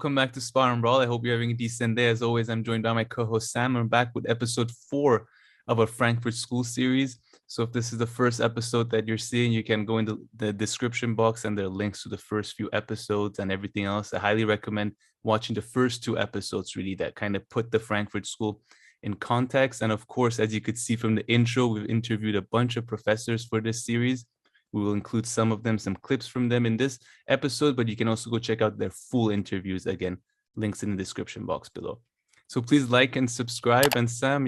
welcome back to Spar and Brawl. I hope you're having a decent day. As always, I'm joined by my co-host Sam. I'm back with episode 4 of our Frankfurt School series. So if this is the first episode that you're seeing, you can go into the description box and there are links to the first few episodes and everything else. I highly recommend watching the first 2 episodes, really, that kind of put the Frankfurt School in context. And of course, as you could see from the intro, we've interviewed a bunch of professors for this series. We will include some of them, some clips from them in this episode, but you can also go check out their full interviews. Again, links in the description box below. So please like and subscribe. And Sam,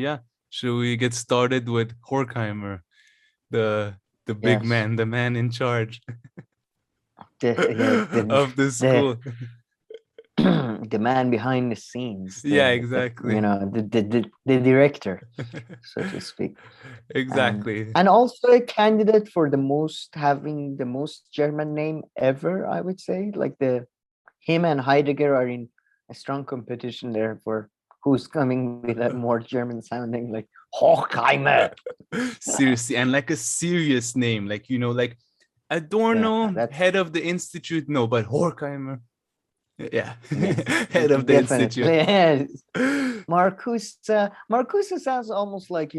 should we get started with Horkheimer, the big man, the man in charge of the school? The man behind the scenes. Exactly. The director, so to speak. Exactly. And also a candidate for having the most German name ever, I would say. Like him and Heidegger are in a strong competition there for who's coming with a more German sounding, like Horkheimer. Seriously, and like a serious name, like Adorno, head of the institute. No, but Horkheimer. Yeah, head of the institute. Yes. Marcuse sounds almost like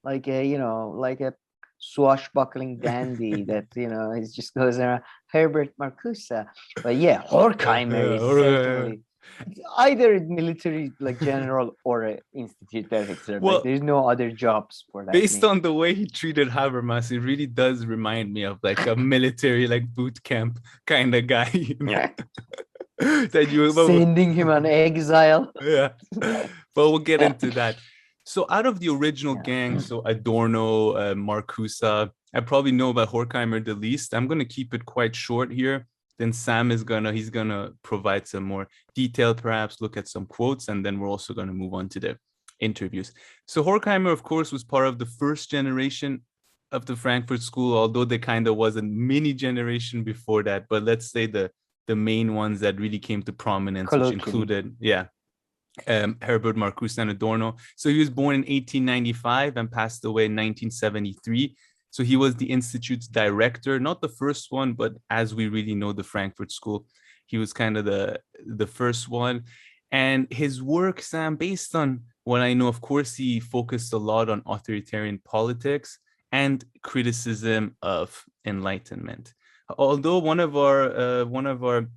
like a swashbuckling dandy that he just goes around. Herbert Marcuse, but yeah, Horkheimer is certainly either military like general or an institute director. Well, like, there's no other jobs for that. Based on the way he treated Habermas, it really does remind me of like a military like boot camp kind of guy. Yeah. That you sending him on exile. Yeah, but we'll get into that. So out of the original gang, so Adorno, Marcuse, I probably know about Horkheimer the least. I'm going to keep it quite short here. Then Sam is he's gonna provide some more detail, perhaps look at some quotes, and then we're also going to move on to the interviews. So Horkheimer, of course, was part of the first generation of the Frankfurt School, although there kind of was a mini generation before that. But let's say the main ones that really came to prominence, which included, Herbert Marcuse and Adorno. So he was born in 1895 and passed away in 1973. So he was the institute's director, not the first one, but as we really know, the Frankfurt School, he was kind of the first one. And his work, Sam, based on what I know, of course, he focused a lot on authoritarian politics and criticism of Enlightenment. Although one of our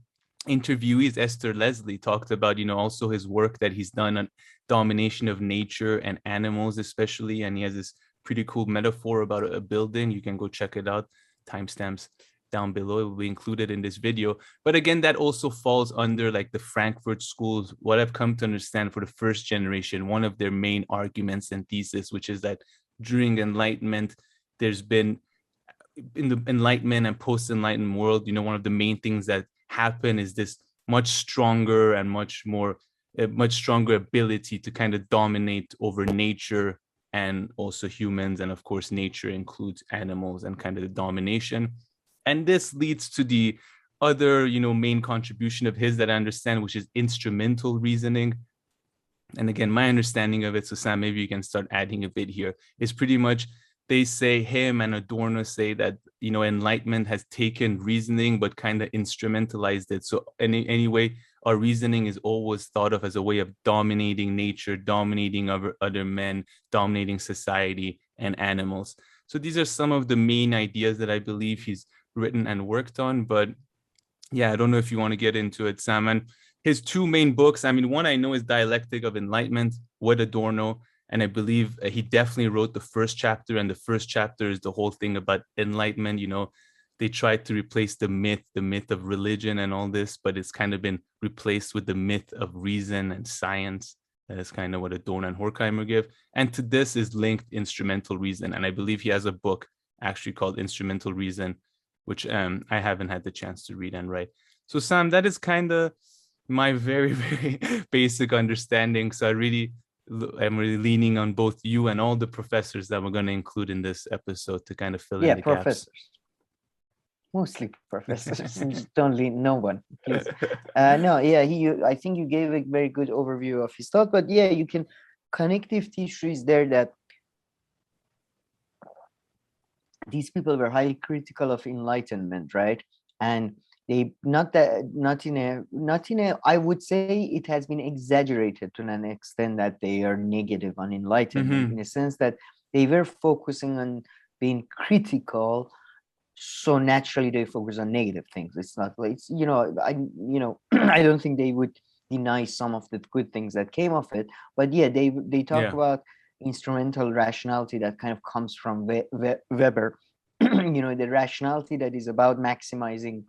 interviewees, Esther Leslie, talked about, also his work that he's done on domination of nature and animals, especially. And he has this pretty cool metaphor about a building. You can go check it out. Timestamps down below. It will be included in this video. But again, that also falls under like the Frankfurt Schools, what I've come to understand for the first generation, one of their main arguments and thesis, which is that during Enlightenment, there's been, in the Enlightenment and post-Enlightenment world, one of the main things that happen is this much stronger and much stronger ability to kind of dominate over nature and also humans. And of course, nature includes animals and kind of the domination. And this leads to the other, main contribution of his that I understand, which is instrumental reasoning. And again, my understanding of it, so Sam, maybe you can start adding a bit here, is pretty much they say, him and Adorno say that, Enlightenment has taken reasoning, but kind of instrumentalized it. So anyway, our reasoning is always thought of as a way of dominating nature, dominating other men, dominating society and animals. So these are some of the main ideas that I believe he's written and worked on. But yeah, I don't know if you want to get into it, Sam. And his 2 main books, one I know is Dialectic of Enlightenment with Adorno. And I believe he definitely wrote the first chapter, and the first chapter is the whole thing about Enlightenment. They tried to replace the myth of religion and all this, but it's kind of been replaced with the myth of reason and science. That is kind of what Adorno and Horkheimer give. And to this is linked instrumental reason. And I believe he has a book actually called Instrumental Reason, which I haven't had the chance to read and write. So Sam, that is kind of my very, very basic understanding. So I'm really leaning on both you and all the professors that we're going to include in this episode to kind of fill in the professors. gaps. Mostly professors, don't lean no one, please. I think you gave a very good overview of his thought, but you can connective tissue is there that these people were highly critical of Enlightenment, right? And they not in a I would say it has been exaggerated to an extent that they are negative on Enlightenment, in a sense that they were focusing on being critical, so naturally they focus on negative things. It's not like it's, I don't think they would deny some of the good things that came of it, but yeah, they talk about instrumental rationality that kind of comes from Weber. The rationality that is about maximizing.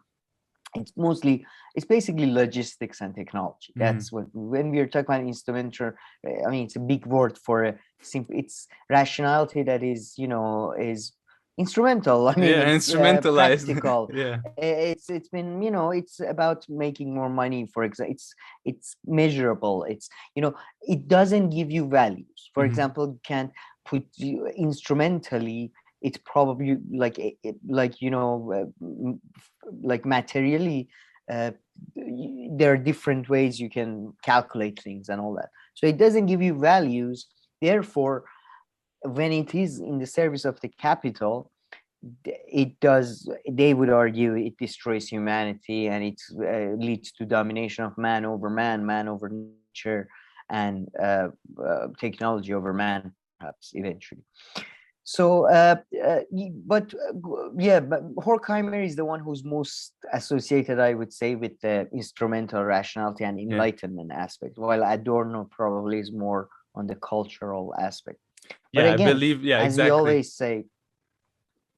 It's basically logistics and technology. That's what, when we are talking about instrumental, I mean, it's a big word for a simple, it's rationality that is instrumental. I mean, it's instrumentalized. practical. It's been, it's about making more money. For example, it's measurable. It's, it doesn't give you values. For example, can put you instrumentally. It's probably like materially, there are different ways you can calculate things and all that. So it doesn't give you values. Therefore, when it is in the service of the capital, they would argue it destroys humanity, and it leads to domination of man over nature, and technology over man, perhaps eventually. So, but Horkheimer is the one who's most associated, I would say, with the instrumental rationality and Enlightenment aspect, while Adorno probably is more on the cultural aspect. But again, I believe, as we always say,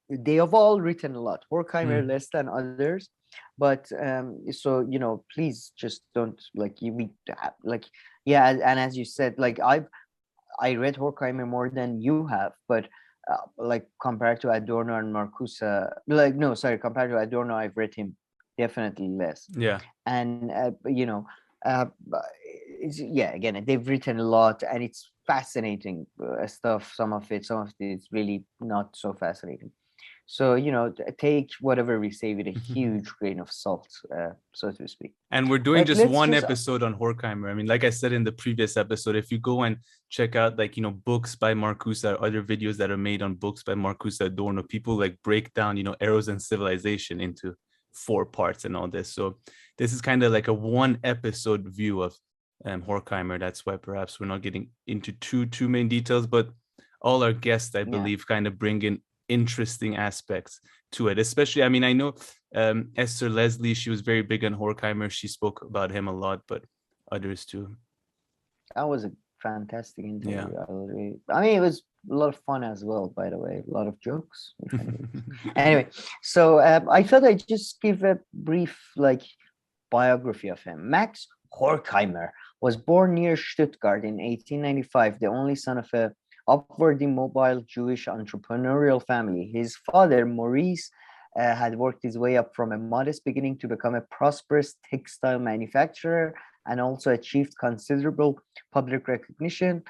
they have all written a lot. Horkheimer less than others, but so please just don't and as you said, I read Horkheimer more than you have, but compared to Adorno and Marcuse, compared to Adorno, I've read him definitely less. And again, they've written a lot, and it's fascinating stuff. Some of it is really not so fascinating. So, take whatever we say with a huge grain of salt, so to speak. And we're doing just one episode on Horkheimer. I mean, like I said in the previous episode, if you go and check out books by Marcuse or other videos that are made on books by Marcuse, Adorno, people break down, Eros and Civilization into 4 parts and all this. So this is kind of like a one episode view of Horkheimer. That's why perhaps we're not getting into too many details, but all our guests, I believe, kind of bring in interesting aspects to it. Especially, I mean, I know Esther Leslie, she was very big on Horkheimer. She spoke about him a lot, but others too. That was a fantastic interview. I mean, it was a lot of fun as well, by the way. A lot of jokes. Anyway, so I thought I'd just give a brief biography of him. Max Horkheimer was born near Stuttgart in 1895, the only son of a upwardly mobile Jewish entrepreneurial family. His father, Maurice, had worked his way up from a modest beginning to become a prosperous textile manufacturer, and also achieved considerable public recognition.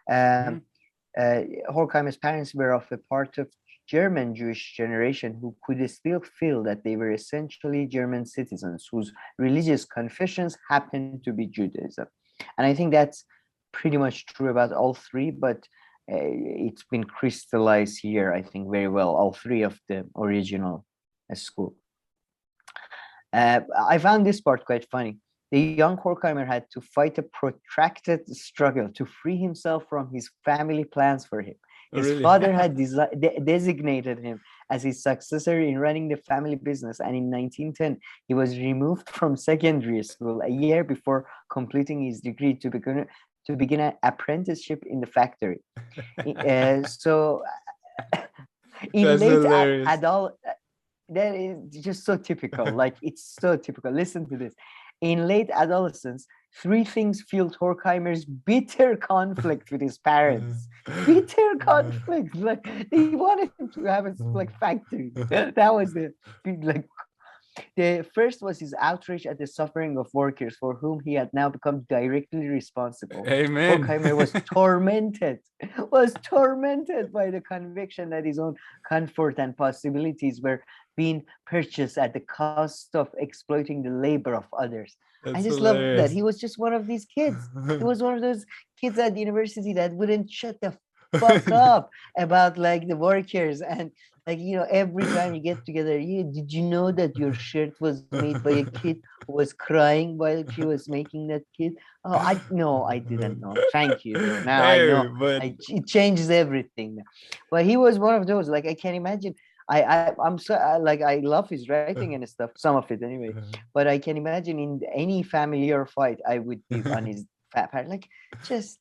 Horkheimer's parents were of a part of German Jewish generation who could still feel that they were essentially German citizens whose religious confessions happened to be Judaism. And I think that's pretty much true about all three, but it's been crystallized here, I think, very well, all three of the original school. I found this part quite funny. The young Horkheimer had to fight a protracted struggle to free himself from his family plans for him. His father had designated him as his successor in running the family business, and in 1910, he was removed from secondary school a year before completing his degree to begin an apprenticeship in the factory. So in late adult, that is just so typical. It's so typical. Listen to this. In late adolescence, 3 things fueled Horkheimer's bitter conflict with his parents. Bitter conflict. They wanted him to have a factory. That was the first was his outrage at the suffering of workers for whom he had now become directly responsible. Amen. Horkheimer was tormented by the conviction that his own comfort and possibilities were being purchased at the cost of exploiting the labor of others. I just love that. He was just one of these kids. He was one of those kids at the university that wouldn't shut the fuck up about like the workers and like, you know, every time you get together, did you know that your shirt was made by a kid who was crying while she was making that kid? Oh, I didn't know. Thank you though. Now I Hey, know. but It changes everything. But he was one of those. Like I can imagine. I'm so like I love his writing and stuff. Some of it anyway. But I can imagine in any family or fight, I would be on his fat part. Like just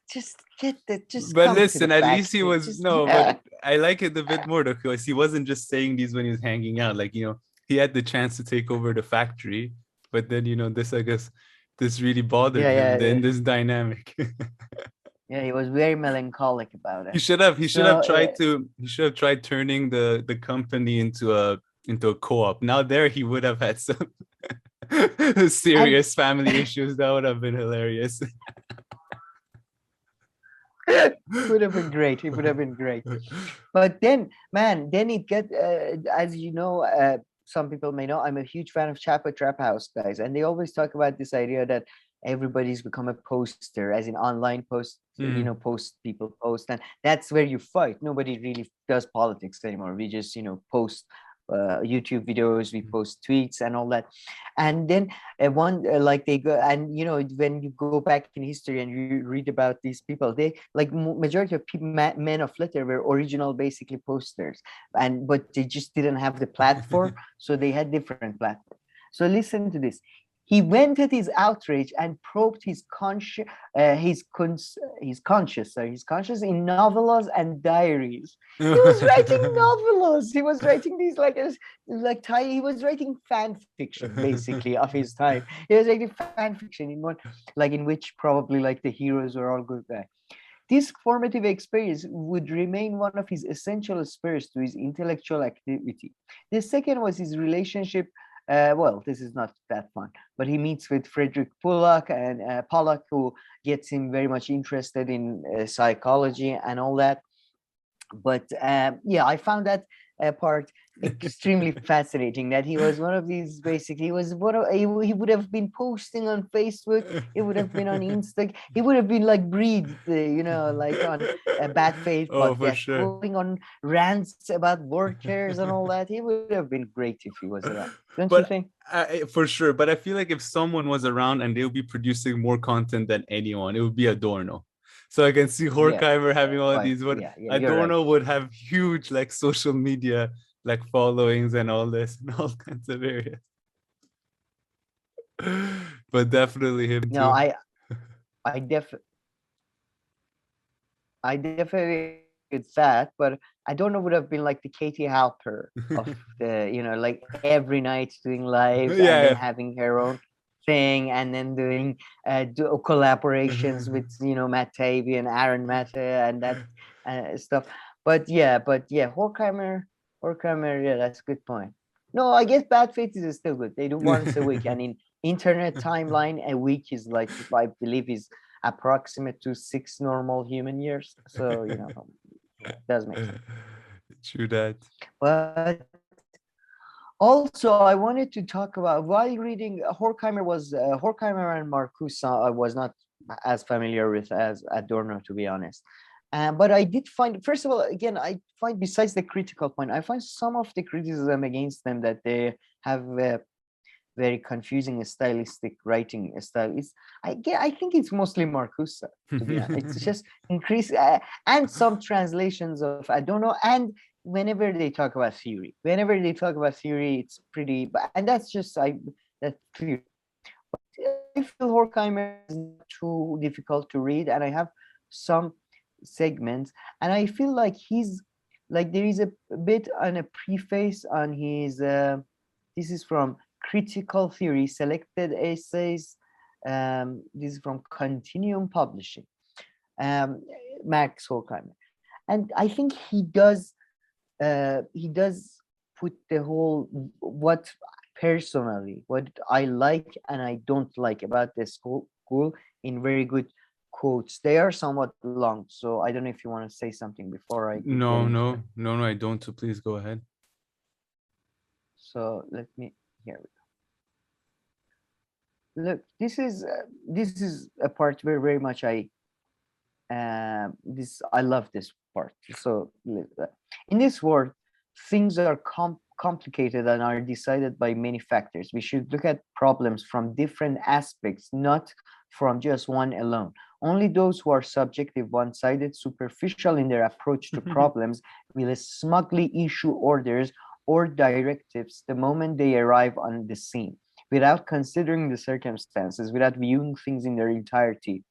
get the just but come to the listen, at least he factory. was Just no, but I like it a bit more though, because he wasn't just saying these when he was hanging out. Like, you know, he had the chance to take over the factory, but then, you know, this, I guess, this really bothered him. Then this dynamic. Yeah, he was very melancholic about it. He should have tried turning the company into a co-op. Now there he would have had some serious family issues. That would have been hilarious. Would have been great. It would have been great. But then, man, then it get as you know, some people may know, I'm a huge fan of Chapa Trap House guys, and they always talk about this idea that everybody's become a poster, as in online post, you know, people post, and that's where you fight. Nobody really does politics anymore. We just, you know, post YouTube videos, we post tweets and all that. And then like they go, and you know, when you go back in history and you read about these people, they like majority of people, men of letter, were original basically posters, but they just didn't have the platform, so they had different platforms. So listen to this. He vented his outrage and probed his conscience in novellas and diaries. He was writing novellas. He was writing these he was writing fan fiction basically of his time. He was writing fan fiction in which probably like the heroes were all good guys. This formative experience would remain one of his essential spurs to his intellectual activity. The second was his relationship. Well, this is not that fun, but he meets with Frederick Pollock, who gets him very much interested in psychology and all that. But yeah, I found that part extremely fascinating, that he was one of these, basically he was he would have been posting on Facebook, he would have been on Insta, he would have been like breathed, you know, like on a Bad Faith podcast, going on rants about workers and all that. He would have been great if he was around, don't you think? For sure, but I feel like if someone was around and they would be producing more content than anyone, it would be Adorno. So I can see Horkheimer having all these, but Adorno would have huge like social media like followings and all this and all kinds of areas. But definitely him too. No, I definitely it's that, but Adorno would have been like the Katie Halper of the, you know, like every night doing lives and then having her own thing, and then doing collaborations with, you know, Matt Taibbi and Aaron Matta and that stuff. But yeah, Horkheimer, yeah, that's a good point. No, I guess Bad Faith is still good. They do once a week, and in internet timeline, a week is like, I believe, is approximate to 6 normal human years. So, you know, it does make sense. True that. But also, I wanted to talk about, while reading Horkheimer and Marcuse, I was not as familiar with as Adorno, to be honest. But I did find, first of all, again, I find, besides the critical point, I find some of the criticism against them that they have very confusing stylistic writing style. I think it's mostly Marcuse, to be honest. It's just increase and some translations of Adorno, and whenever they talk about theory, it's pretty, and that's just that's clear. But I feel Horkheimer is not too difficult to read, and I have some segments, and I feel like he's like, there is a bit on a preface on his this is from Critical Theory, Selected Essays. This is from Continuum Publishing, Max Horkheimer, and I think he does put the whole, what I like and I don't like about the school in very good quotes. They are somewhat long, so I don't know if you want to say something before I No, I don't, so please go ahead. So let me, here we go. Look, this is a part where very much I this I love this part. So in this world, things are complicated and are decided by many factors. We should look at problems from different aspects, not from just one alone. Only those who are subjective, one-sided, superficial in their approach to problems will smugly issue orders or directives the moment they arrive on the scene, without considering the circumstances, without viewing things in their entirety,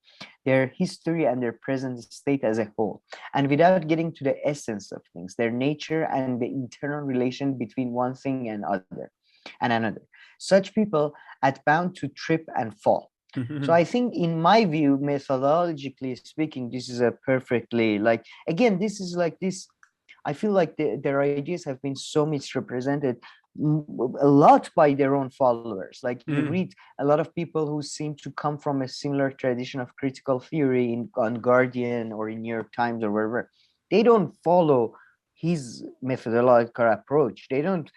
their history and their present state as a whole, and without getting to the essence of things, their nature and the internal relation between one thing and another. Such people are bound to trip and fall. So I think, in my view, methodologically speaking, this is a perfectly, like, again, this is like this. I feel like their ideas have been so misrepresented a lot by their own followers. Like, you read a lot of people who seem to come from a similar tradition of critical theory on Guardian or in New York Times or wherever. They don't follow his methodological approach. They don't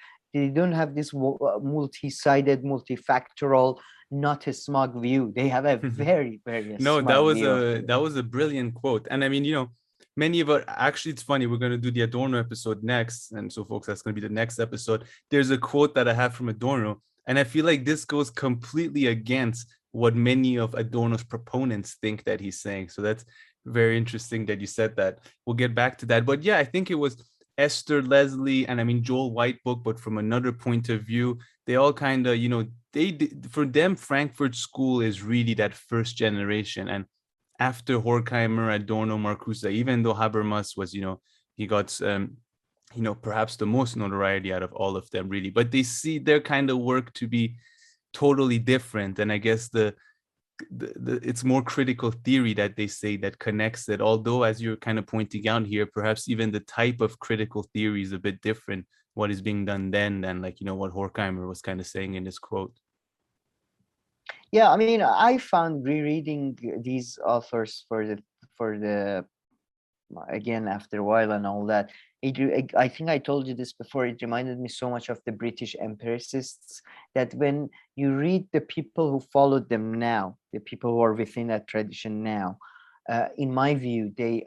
have this multi-sided, multifactorial, not a smug view. They have a very, very no, smug view. that was a brilliant quote. And I mean, you know, many of our, actually, it's funny, we're going to do the Adorno episode next. And so, folks, that's going to be the next episode. There's a quote that I have from Adorno, and I feel like this goes completely against what many of Adorno's proponents think that he's saying. So that's very interesting that you said that. We'll get back to that. But yeah, I think it was Esther, Leslie, and I mean, Joel Whitebook, but from another point of view, they all kind of, you know, for them, Frankfurt School is really that first generation. And after Horkheimer, Adorno, Marcuse, even though Habermas was, you know, he got, you know, perhaps the most notoriety out of all of them, really. But they see their kind of work to be totally different. And I guess it's more critical theory that they say that connects it. Although, as you're kind of pointing out here, perhaps even the type of critical theory is a bit different, what is being done then than, like, you know, what Horkheimer was kind of saying in his quote. Yeah, I mean, I found rereading these authors for the again after a while and all that. I think I told you this before. It reminded me so much of the British empiricists, that when you read the people who followed them now, the people who are within that tradition now, in my view, they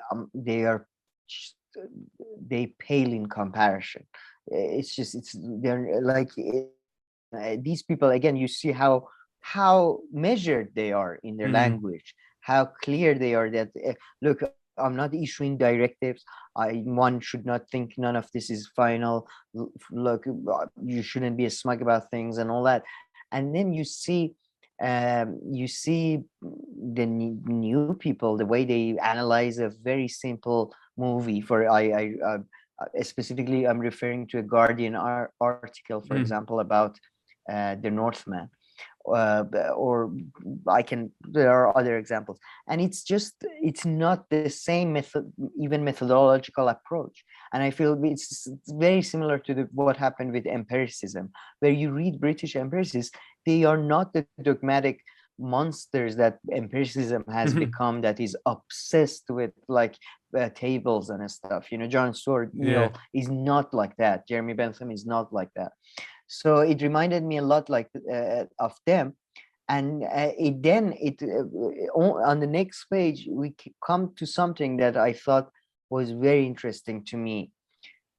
pale in comparison. They're like these people, again. You see how measured they are in their language, how clear they are that, look, I'm not issuing directives. One should not think none of this is final. Look, you shouldn't be smug about things and all that. And then you see the new people, the way they analyze a very simple movie. Specifically, I'm referring to a Guardian article, for example, about the Northman. There are other examples, and it's not the same methodological approach. And I feel it's very similar to what happened with empiricism, where you read British empiricists, they are not the dogmatic monsters that empiricism has become, that is obsessed with like tables and stuff. You know, John Stuart Mill is not like that. Jeremy Bentham is not like that. So it reminded me a lot like of them. And on the next page, we come to something that I thought was very interesting to me.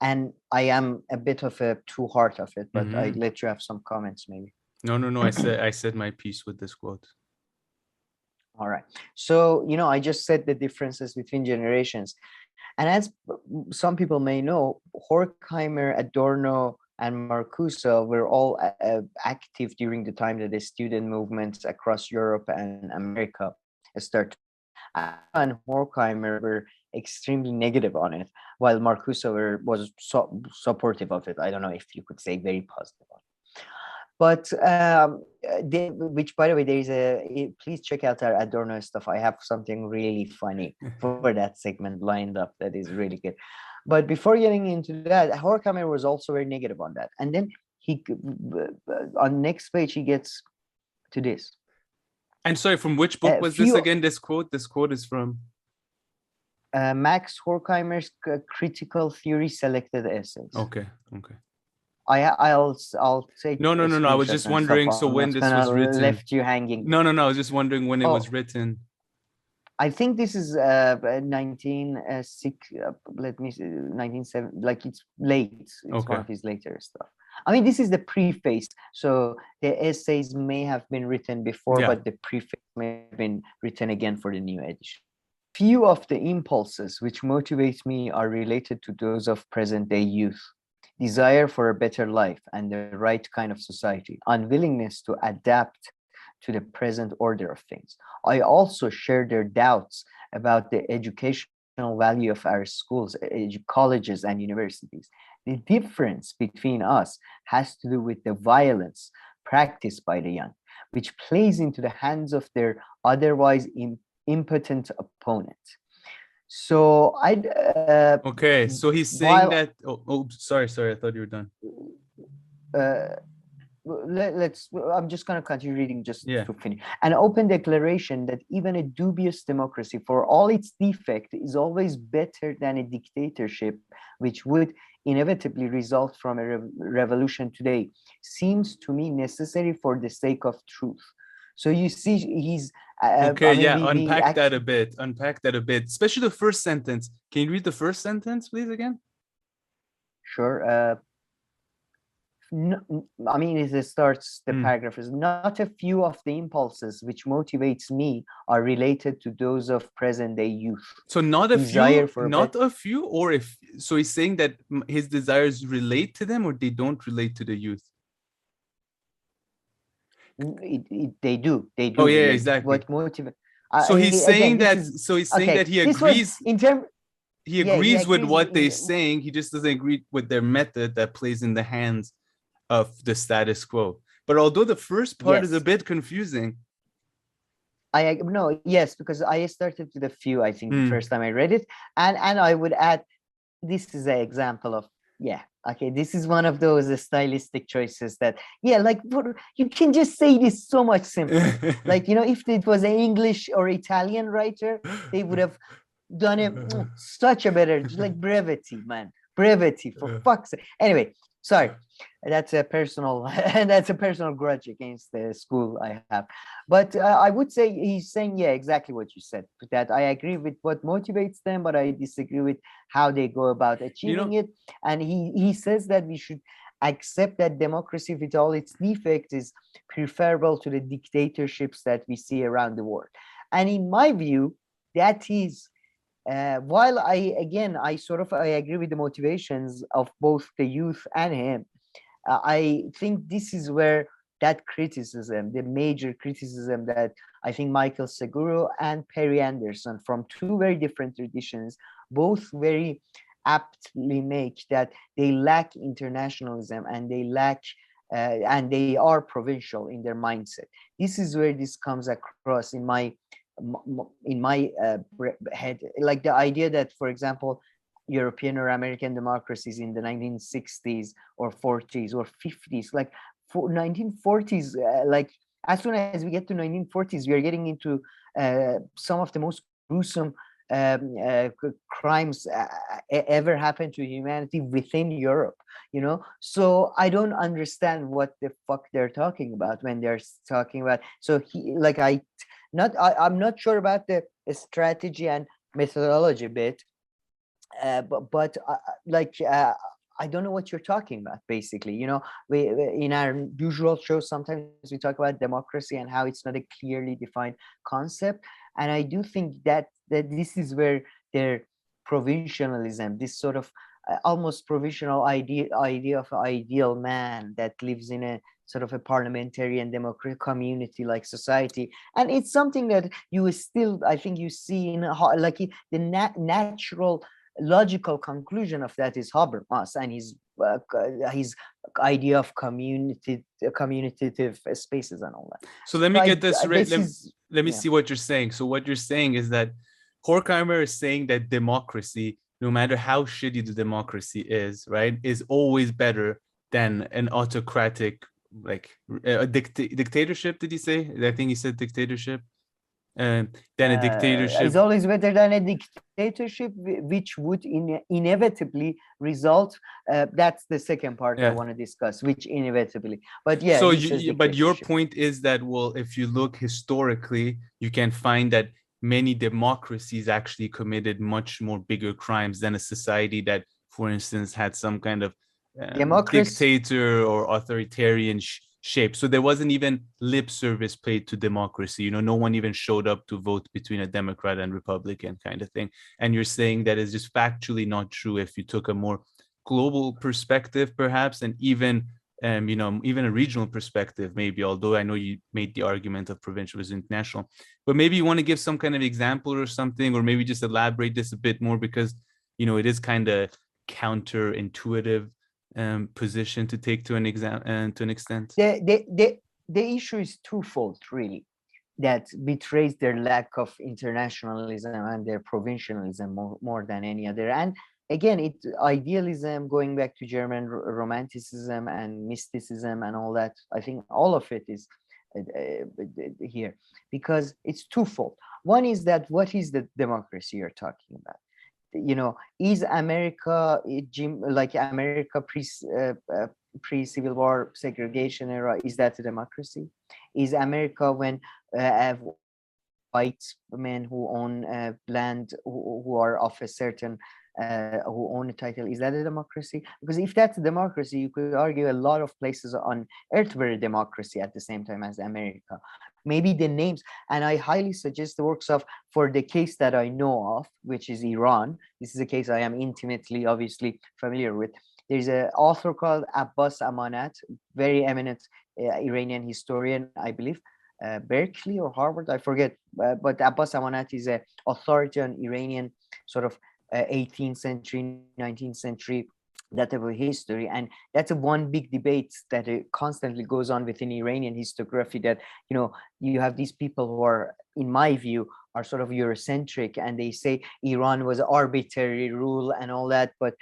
And I am a bit of a too hard of it, but I let you have some comments maybe. No. I said my piece with this quote. All right. So, you know, I just said the differences between generations. And as some people may know, Horkheimer, Adorno, and Marcuse were all active during the time that the student movements across Europe and America started. And Horkheimer were extremely negative on it, while Marcuse was supportive of it. I don't know if you could say very positive on it. But which, by the way, please check out our Adorno stuff. I have something really funny for that segment lined up that is really good. But before getting into that, Horkheimer was also very negative on that. And then on the next page, he gets to this. And sorry, from which book was this again? This quote is from Max Horkheimer's Critical Theory Selected Essays. Okay. I'll take. No. I was just wondering. So when this was written, left you hanging. No. I was just wondering when it was written. I think this is 1906. Let me see, 1970. Like it's late. It's one of his later stuff. I mean, this is the preface. So the essays may have been written before, but the preface may have been written again for the new edition. Few of the impulses which motivate me are related to those of present-day youth. Desire for a better life and the right kind of society. Unwillingness to adapt to the present order of things. I also share their doubts about the educational value of our schools, colleges, and universities. The difference between us has to do with the violence practiced by the young, which plays into the hands of their otherwise impotent opponent. So okay, so he's saying that. Sorry, I thought you were done. I'm just going to continue reading just to finish. An open declaration that even a dubious democracy, for all its defect, is always better than a dictatorship, which would inevitably result from a revolution today, seems to me necessary for the sake of truth. So you see, he's unpack that a bit, especially the first sentence. Can you read the first sentence, please, again? Sure. No, I mean, it starts the paragraph is not a few of the impulses which motivates me are related to those of present-day youth. So not a few, a few, or if so, he's saying that his desires relate to them, or they don't relate to the youth. They do. Oh yeah, exactly. What motivates? So he's saying that. So he's saying that he agrees. He agrees with what they're saying. He just doesn't agree with their method that plays in the hands of the status quo. But although the first part is a bit confusing, because I started with a few, I think, the first time I read it, and I would add, this is an example of this is one of those stylistic choices that like you can just say this so much simpler. Like, if it was an English or Italian writer, they would have done it such a better, like brevity, man, brevity, for fuck's sake. Anyway, sorry, that's a personal grudge against the school I have. But I would say he's saying exactly what you said, that I agree with what motivates them, but I disagree with how they go about achieving it. And he says that we should accept that democracy with all its defects is preferable to the dictatorships that we see around the world. And in my view, that is while I agree with the motivations of both the youth and him, I think this is where that criticism, the major criticism that I think Michael Seguro and Perry Anderson, from two very different traditions, both very aptly make, that they lack internationalism and they lack and they are provincial in their mindset. This is where this comes across in my head, like the idea that, for example, European or American democracies in the 1960s or 40s or 50s, like 1940s, like as soon as we get to 1940s, we are getting into some of the most gruesome crimes ever happened to humanity within Europe, so I don't understand what the fuck they're talking about when they're talking about. So I'm not sure about the strategy and methodology bit, but I don't know what you're talking about, basically. We in our usual shows, sometimes we talk about democracy and how it's not a clearly defined concept. And I do think that this is where their provincialism, this sort of almost provincial idea of an ideal man that lives in a sort of a parliamentarian democratic community like society, and it's something that you still, I think, you see in the natural logical conclusion of that is Habermas and his idea of communitative spaces and all that. So let me get this right. Let me see what you're saying. So what you're saying is that Horkheimer is saying that democracy, no matter how shitty the democracy is, right, is always better than an autocratic, like a dictatorship. Did he say? I think he said dictatorship. Than a dictatorship. It's always better than a dictatorship, which would inevitably result. That's the second part I want to discuss, which inevitably. But so but your point is that, well, if you look historically, you can find that many democracies actually committed much more bigger crimes than a society that, for instance, had some kind of dictator or authoritarian shape. So there wasn't even lip service paid to democracy. You know, no one even showed up to vote between a Democrat and Republican kind of thing. And you're saying that is just factually not true if you took a more global perspective, perhaps, and even you know, even a regional perspective, maybe, although I know you made the argument of provincial versus international, but maybe you want to give some kind of example or something, or maybe just elaborate this a bit more, because, you know, it is kind of counterintuitive position to take to an extent. The issue is twofold, really, that betrays their lack of internationalism and their provincialism more than any other. And again, it idealism, going back to German romanticism and mysticism and all that. I think all of it is here, because it's twofold. One is that what is the democracy you're talking about? You know, is America like America pre-Civil War segregation era? Is that a democracy? Is America when white men who own land, who are of a certain who own a title, is that a democracy? Because if that's a democracy, you could argue a lot of places on earth were a democracy at the same time as America. Maybe the names, and I highly suggest the works of, for the case that I know of, which is Iran. This is a case I am intimately, obviously, familiar with. There's an author called Abbas Amanat, very eminent Iranian historian, I believe, Berkeley or Harvard, I forget, but Abbas Amanat is an authority on Iranian sort of 18th century, 19th century, that type of history. And that's a one big debate that constantly goes on within Iranian historiography, that, you know, you have these people who are, in my view, are sort of Eurocentric, and they say Iran was arbitrary rule and all that, but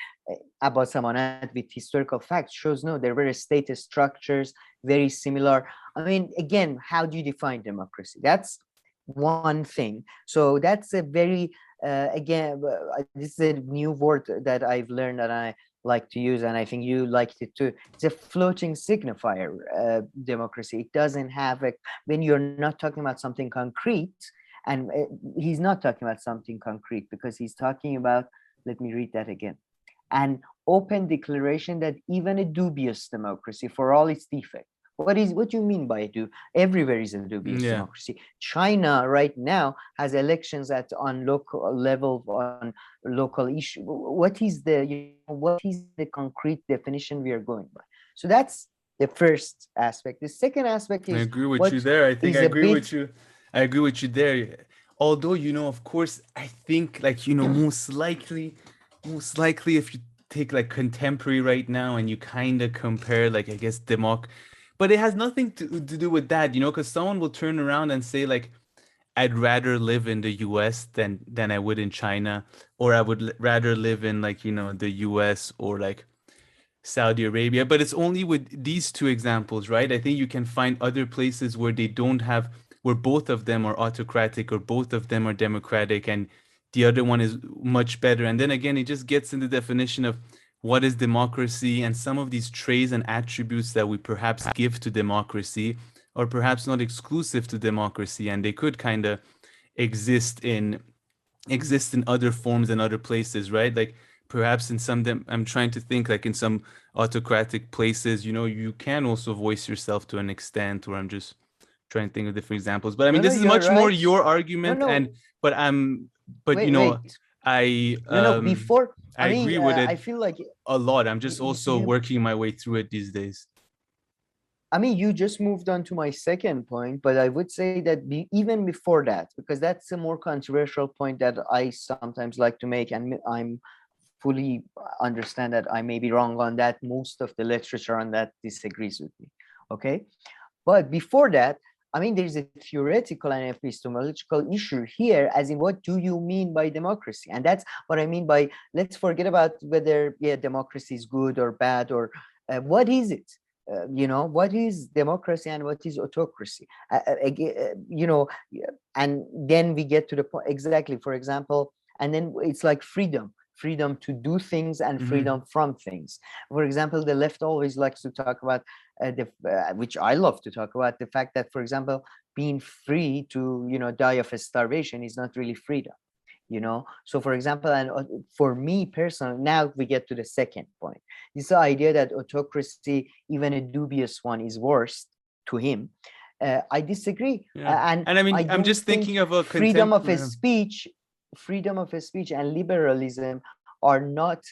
Abbas Amanat with historical facts shows no, there were state structures very similar. I mean, again, how do you define democracy? That's one thing. So that's a very again, this is a new word that I've learned and I like to use, and I think you liked it too. It's a floating signifier democracy. It doesn't have a, when you're not talking about something concrete, and he's not talking about something concrete because he's talking about, let me read that again, an open declaration that even a dubious democracy, for all its defects, what do you mean by do? Everywhere is a dubious democracy. China right now has elections on local level, on local issue. What is the concrete definition we are going by? So that's the first aspect. The second aspect is, I agree with you there. I think I agree with you. I agree with you there. Although, you know, of course, I think, like, you know, most likely if you take like contemporary right now and you kind of compare, like, I guess but it has nothing to do with that, you know, because someone will turn around and say, like, I'd rather live in the US than I would in China, or I would rather live in, like, you know, the US or like Saudi Arabia. But it's only with these two examples, right? I think you can find other places where they don't have, where both of them are autocratic or both of them are democratic and the other one is much better. And then again, it just gets in the definition of what is democracy, and some of these traits and attributes that we perhaps give to democracy are perhaps not exclusive to democracy, and they could kind of exist in other forms and other places, right? Like perhaps in some I'm trying to think, like in some autocratic places, you know, you can also voice yourself to an extent, or I'm just trying to think of different examples. But I mean, this is much more your argument, but you know, before I agree with it. I feel like a lot. I'm just also working my way through it these days. I mean, you just moved on to my second point, but I would say that even before that, because that's a more controversial point that I sometimes like to make, and I'm fully understand that I may be wrong on that. Most of the literature on that disagrees with me. Okay, but before that, I mean, there's a theoretical and epistemological issue here, as in what do you mean by democracy? And that's what I mean by, let's forget about whether democracy is good or bad, or what is it? You know, what is democracy and what is autocracy? You know, and then we get to the point exactly. For example, and then it's like freedom to do things and freedom from things. For example, the left always likes to talk about which I love to talk about, the fact that, for example, being free to, die of starvation is not really freedom. So for example, and for me personally, now we get to the second point, this idea that autocracy, even a dubious one, is worse to him. I disagree. And I mean, I'm just thinking of a freedom of speech and liberalism are not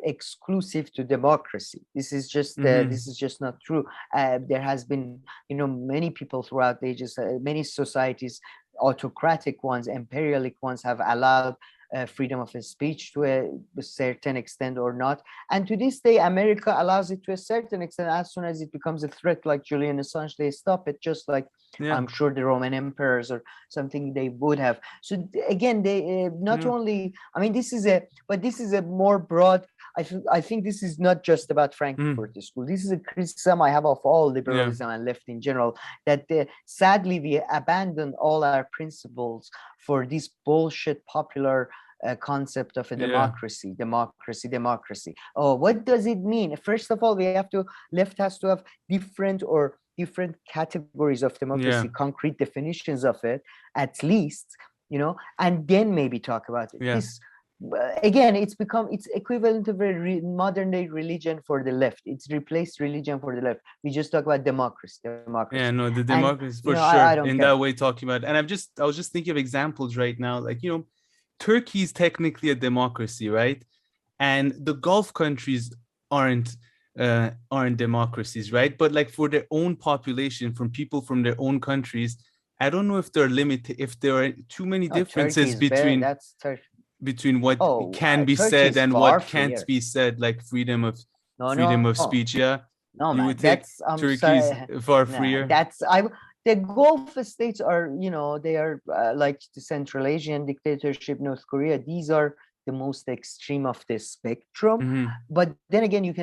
exclusive to democracy. This is just not true. There has been, many people throughout the ages, many societies, autocratic ones, imperialic ones, have allowed freedom of speech to a certain extent or not. And to this day, America allows it to a certain extent. As soon as it becomes a threat, like Julian Assange, they stop it, just like I'm sure the Roman emperors or something they would have. So again, they not only, I mean, this is a more broad, I think this is not just about Frankfurt School. This is a criticism I have of all liberalism and left in general, that sadly we abandon all our principles for this bullshit popular concept of a democracy. Oh, what does it mean? First of all, left has to have different categories of democracy, concrete definitions of it, at least, and then maybe talk about it. This, again, it's equivalent of a modern day religion for the left. It's replaced religion for the left. We just talk about democracy. Yeah, no, the democracy, for sure. I don't care. That way, talking about, and I was just thinking of examples right now, like, Turkey is technically a democracy, right? And the Gulf countries aren't democracies, right? But like for their own population, from people from their own countries, I don't know if they're limited, if there are too many differences between what can be said and what can't be said, like freedom of speech. Yeah, no, you would think Turkey's far freer. The Gulf states are, they are like the Central Asian dictatorship, North Korea. These are the most extreme of the spectrum. But then again, you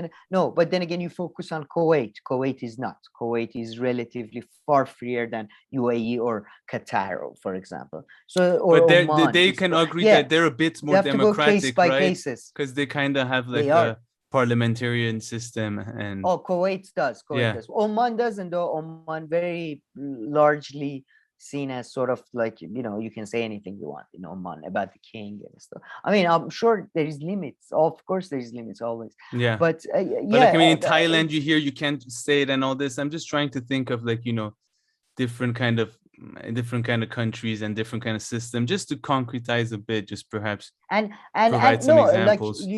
focus on Kuwait. Kuwait is not. Kuwait is relatively far freer than UAE or Qatar, for example. So, but they can agree that they're a bit more democratic, right? Because they kind of have like a parliamentarian system. And Kuwait does. Oman doesn't, though. Oman very largely seen as sort of like, you can say anything you want in Oman about the king and stuff. I mean, I'm sure there is limits. Of course there is limits always. Yeah. But like, I mean, in Thailand, you hear you can't say it and all this. I'm just trying to think of like, different kind of countries and different kind of system, just to concretize a bit, just perhaps and provide some examples. Like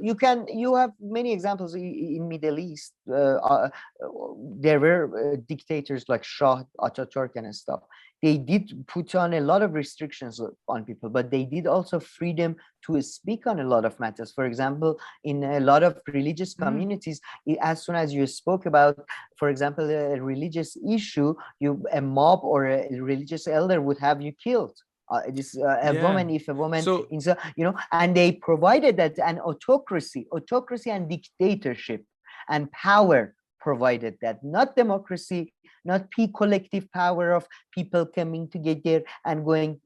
you have many examples in Middle East. There were dictators like Shah, Ataturk and stuff. They did put on a lot of restrictions on people, but they did also freedom to speak on a lot of matters. For example, in a lot of religious communities, as soon as you spoke about, for example, a religious issue, a mob or a religious elder would have you killed. Woman, if a woman, and they provided that an autocracy and dictatorship and power provided that, not democracy, not collective power of people coming together and going,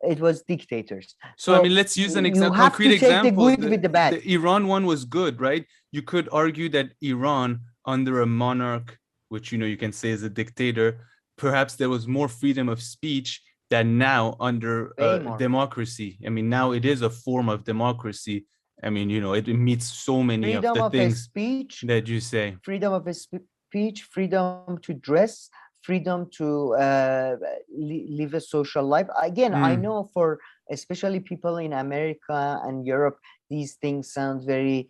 it was dictators. So I mean, let's use an concrete example. The Iran one was good, right? You could argue that Iran, under a monarch, which, you can say is a dictator, perhaps there was more freedom of speech than now under democracy. I mean, now it is a form of democracy. I mean, it meets so many of the things that you say. Freedom of speech, freedom to dress, freedom to live a social life. Again, I know for especially people in America and Europe, these things sound very,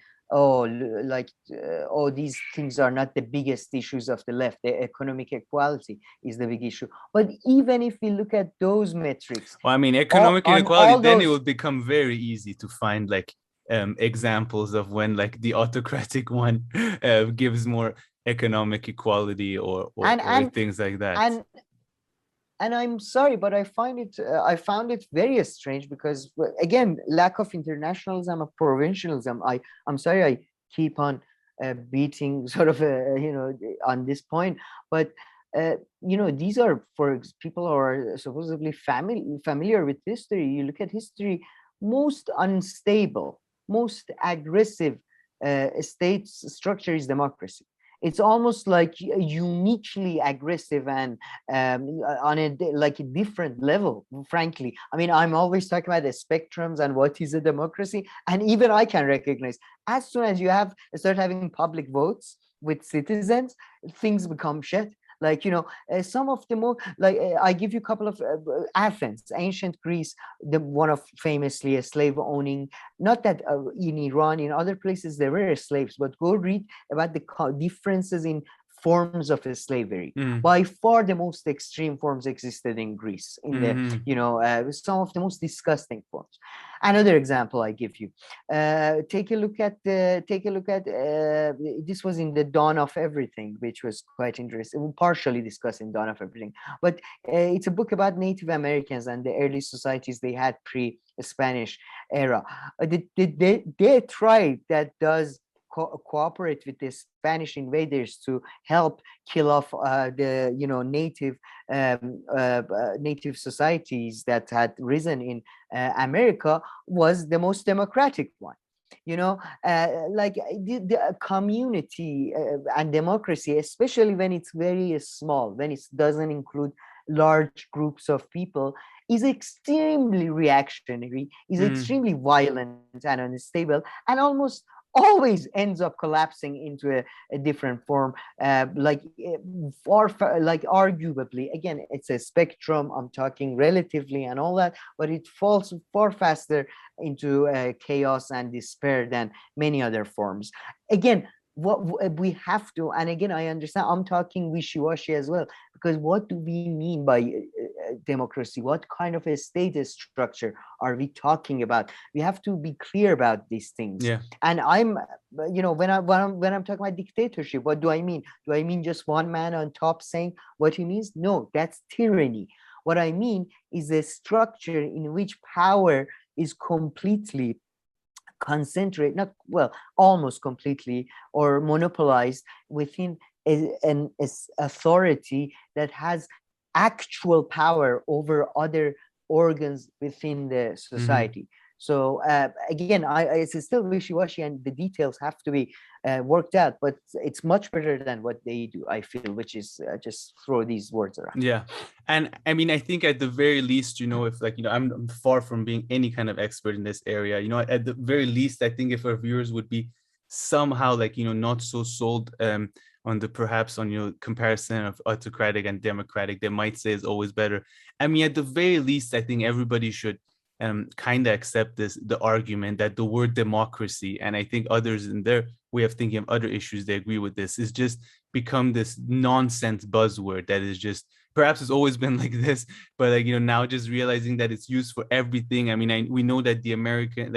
these things are not the biggest issues of the left. The economic equality is the big issue. But even if we look at those metrics, well, I mean, economic inequality, then it would become very easy to find like examples of when like the autocratic one gives more economic equality or things like that. And I'm sorry, but I found it very strange because, again, lack of internationalism, of provincialism. I'm sorry I keep on beating sort of on this point, but these are for people who are supposedly familiar with history. You look at history, most unstable, most aggressive state structure is democracy. It's almost like uniquely aggressive and on a like a different level, frankly. I mean, I'm always talking about the spectrums and what is a democracy, and even I can recognize as soon as you start having public votes with citizens, things become shit. Like, some of the more, like, I give you a couple of Athens, ancient Greece, the one of famously a slave owning, not that in Iran, in other places there were slaves, but go read about the differences in forms of slavery. By far the most extreme forms existed in Greece, in the some of the most disgusting forms. Another example I give you, take a look at this was in the Dawn of Everything, which was quite interesting. We'll partially discuss in Dawn of Everything, but it's a book about Native Americans and the early societies they had pre-Spanish era. They tried that does cooperate with the Spanish invaders to help kill off the native societies that had risen in America, was the most democratic one. Like the community and democracy, especially when it's very small, when it doesn't include large groups of people, is extremely reactionary, is extremely violent and unstable, and almost always ends up collapsing into a different form, like arguably, again, it's a spectrum, I'm talking relatively and all that, but it falls far faster into chaos and despair than many other forms. Again, what we have to, and again, I understand I'm talking wishy-washy as well, because what do we mean by democracy? What kind of a state structure are we talking about? We have to be clear about these things. Yeah. And I'm, when I'm talking about dictatorship, what do I mean? Do I mean just one man on top saying what he means? No, that's tyranny. What I mean is a structure in which power is completely concentrate, not well, almost completely, or monopolized within an authority that has actual power over other organs within the society. So again, it's still wishy-washy, and the details have to be worked out, but it's much better than what they do, I feel, which is just throw these words around. Yeah. And I mean, I think at the very least, if I'm far from being any kind of expert in this area, at the very least, I think if our viewers would be somehow not so sold on the perhaps on comparison of autocratic and democratic, they might say is always better. I mean, at the very least, I think everybody should kind of accept the argument that the word democracy, and I think others in their way of thinking of other issues, they agree with this, is just become this nonsense buzzword that is just, perhaps it's always been like this, but now just realizing that it's used for everything. I mean, we know that the American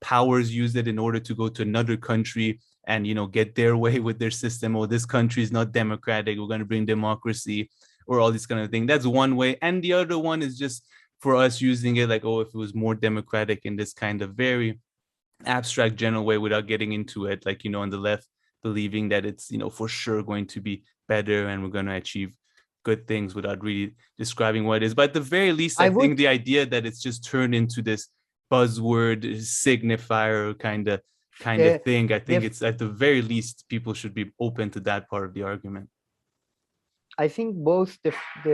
powers use it in order to go to another country and get their way with their system. Oh, this country is not democratic, we're going to bring democracy, or all this kind of thing. That's one way. And the other one is just for us using it like, oh, if it was more democratic in this kind of very abstract general way without getting into it, on the left, believing that it's for sure going to be better and we're going to achieve good things without really describing what it is. But at the very least, I think the idea that it's just turned into this buzzword signifier kind of thing, I think it's at the very least people should be open to that part of the argument. I think both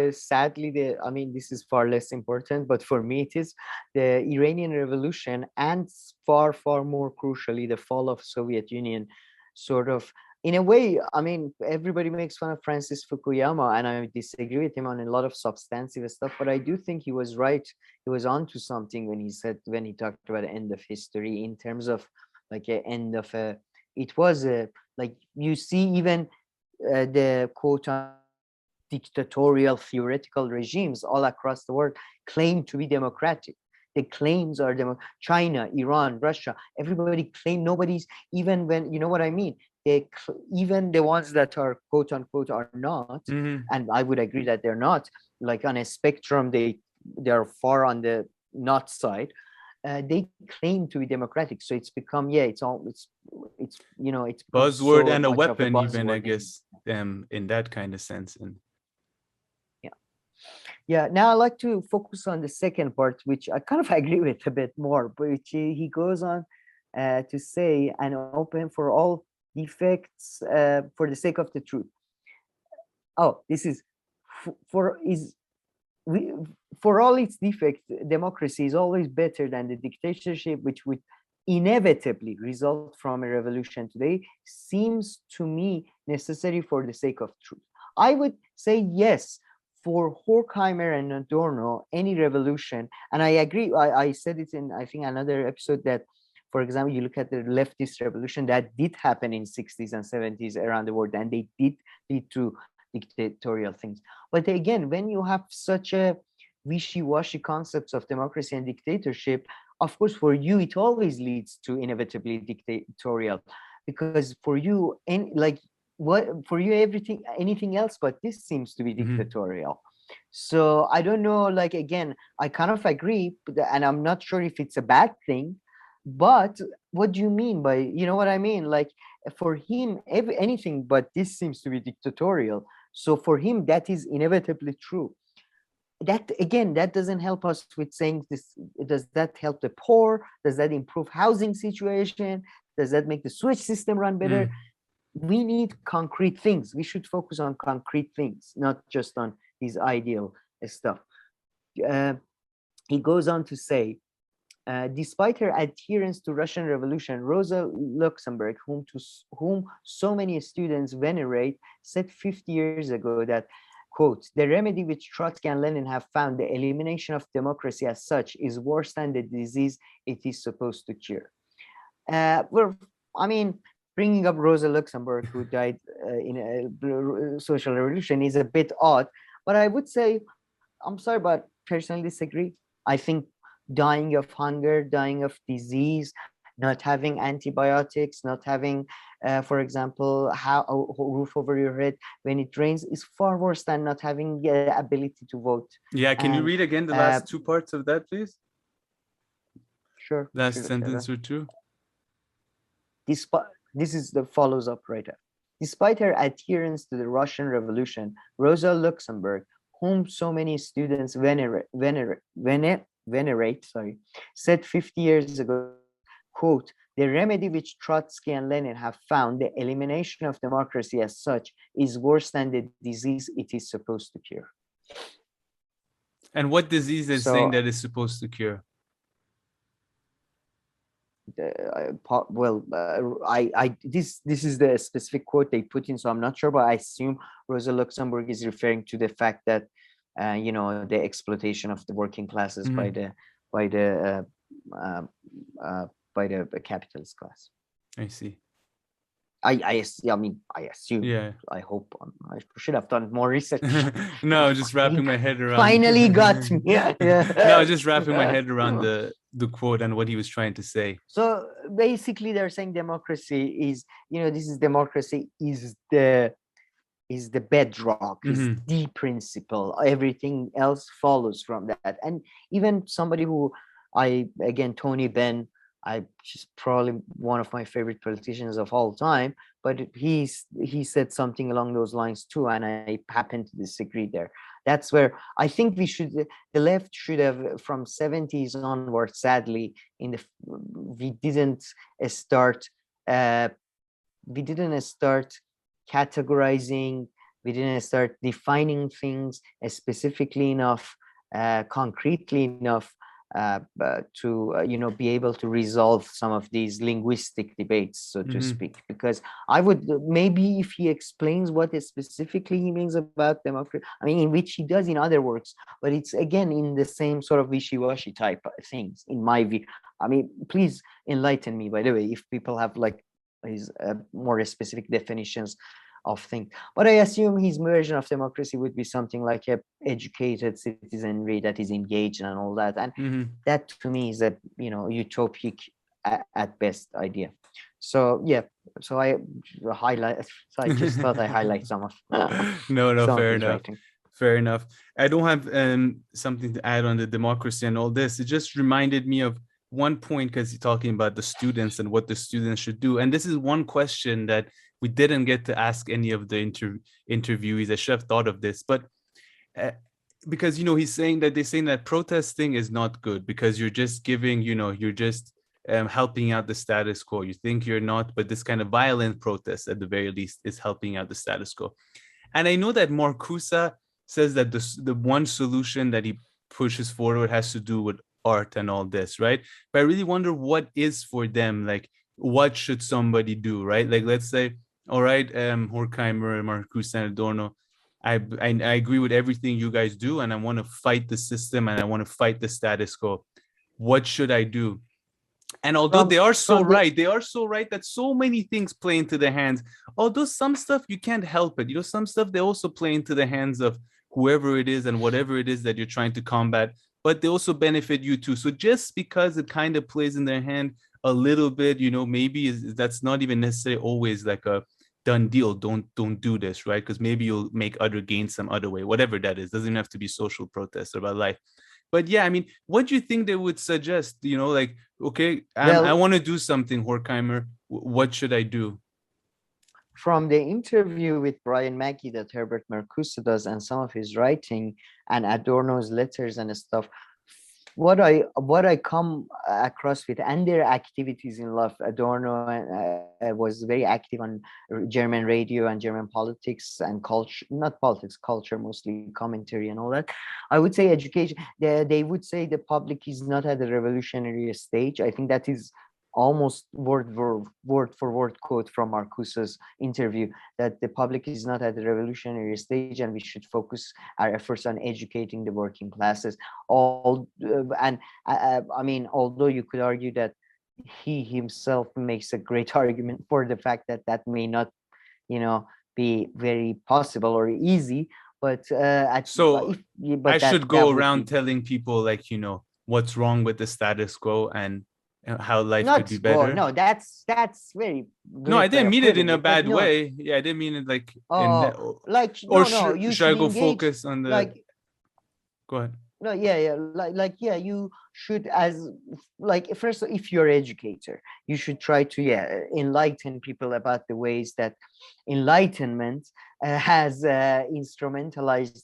sadly, I mean, this is far less important, but for me it is the Iranian Revolution, and far, far more crucially, the fall of Soviet Union, sort of, in a way, I mean, everybody makes fun of Francis Fukuyama, and I disagree with him on a lot of substantive stuff, but I do think he was right. He was onto something when he talked about the end of history, in terms of like an end of it was like, you see, even the quote dictatorial theoretical regimes all across the world claim to be democratic. The claims are China, Iran, Russia, everybody claim, nobody's, even when, you know what I mean, even the ones that are quote unquote are not, and I would agree that they're not, like on a spectrum, they are far on the not side, they claim to be democratic. So it's become, it's buzzword, so and a weapon, even, I guess, in that kind of sense. And yeah, now I like to focus on the second part, which I kind of agree with a bit more, but he goes on to say, and open for all defects for the sake of the truth. Oh, this is for all its defects, democracy is always better than the dictatorship, which would inevitably result from a revolution today, seems to me necessary for the sake of truth. I would say yes, for Horkheimer and Adorno, any revolution, and I agree, I said it in, I think, another episode, that, for example, you look at the leftist revolution that did happen in 60s and 70s around the world, and they did lead to dictatorial things. But again, when you have such a wishy-washy concepts of democracy and dictatorship, of course, for you, it always leads to inevitably dictatorial, because for you, anything else but this seems to be dictatorial. So I don't know, like, again, I kind of agree, and I'm not sure if it's a bad thing, but what do you mean by, you know what I mean? Like, for him, anything but this seems to be dictatorial. So for him, that is inevitably true. That, again, that doesn't help us with saying this. Does that help the poor? Does that improve housing situation? Does that make the sewage system run better? We need concrete things. We should focus on concrete things, not just on these ideal stuff. He goes on to say, despite her adherence to Russian Revolution, Rosa Luxemburg, whom so many students venerate, said 50 years ago that, quote, the remedy which Trotsky and Lenin have found, the elimination of democracy as such, is worse than the disease it is supposed to cure. Well, I mean, bringing up Rosa Luxemburg, who died in a social revolution, is a bit odd, but I would say, I'm sorry, but personally disagree. I think dying of hunger, dying of disease, not having antibiotics, not having, for example, a roof over your head when it rains is far worse than not having the ability to vote. Yeah, can you read again the last two parts of that, please? Sure. Last sentence or two. This is the follows up right up. Despite her adherence to the Russian Revolution, Rosa Luxemburg, whom so many students venerate, said 50 years ago, quote, the remedy which Trotsky and Lenin have found, the elimination of democracy as such, is worse than the disease it is supposed to cure. And what disease is saying that is supposed to cure? This is the specific quote they put in, so I'm not sure, but I assume Rosa Luxemburg is referring to the fact that the exploitation of the working classes by the capitalist class. I see. I assume. Yeah. I hope. I should have done more research. No, just wrapping my head around. Finally got me. Yeah. No, just wrapping my head around the quote and what he was trying to say. So basically, they're saying democracy is, democracy is the bedrock, is the principle. Everything else follows from that. And even somebody who Tony Benn, she's probably one of my favorite politicians of all time, but he said something along those lines too, and I happen to disagree there. That's where I think the left should have, from 70s onward, sadly, we didn't start categorizing, we didn't start defining things specifically enough, concretely enough, to be able to resolve some of these linguistic debates, so to speak. Because I would, maybe if he explains what specifically he means about democracy, in which he does in other works, but it's again in the same sort of wishy-washy type of things, in my view. Please enlighten me, by the way, if people have his more specific definitions of things. But I assume his version of democracy would be something like a educated citizenry that is engaged and all that. And that to me is a utopic at best idea. So yeah, so I just thought I highlight some of no, fair enough. Fair enough. I don't have something to add on the democracy and all this. It just reminded me of one point, because you're talking about the students and what the students should do. And this is one question that we didn't get to ask any of the interviewees. I should have thought of this, but because they're saying that protesting is not good, because you're just giving, you're just helping out the status quo. You think you're not, but this kind of violent protest at the very least is helping out the status quo. And I know that Marcuse says that the one solution that he pushes forward has to do with art and all this, right? But I really wonder what is for them, like what should somebody do, right? Like let's say, all right, Horkheimer, Marcuse, and Adorno, I agree with everything you guys do, and I want to fight the system and I want to fight the status quo. What should I do? And although they are so right that so many things play into their hands. Although some stuff you can't help it, some stuff they also play into the hands of whoever it is and whatever it is that you're trying to combat, but they also benefit you too. So just because it kind of plays in their hand a little bit, maybe that's not even necessarily always like a done deal. Don't do this, right? Because maybe you'll make other gains some other way, whatever that is. Doesn't even have to be social protests about life. But yeah, I mean, what do you think they would suggest? Like, okay, I want to do something, Horkheimer. What should I do? From the interview with Brian Mackey that Herbert Marcuse does and some of his writing and Adorno's letters and stuff, what I come across with and their activities in life, Adorno was very active on German radio and German politics and culture, not politics, culture, mostly commentary and all that. I would say education, they would say the public is not at the revolutionary stage. I think that is almost word for word quote from Marcuse's interview, that the public is not at the revolutionary stage and we should focus our efforts on educating the working classes. I mean, although you could argue that he himself makes a great argument for the fact that that may not, be very possible or easy, but I should go around telling people like, what's wrong with the status quo and how life could be better. No, that's very no, I didn't mean it in a bad way. Yeah, I didn't mean it like should I go focus on the go ahead. No, you should, as like, first, if you're an educator, you should try to enlighten people about the ways that Enlightenment has instrumentalized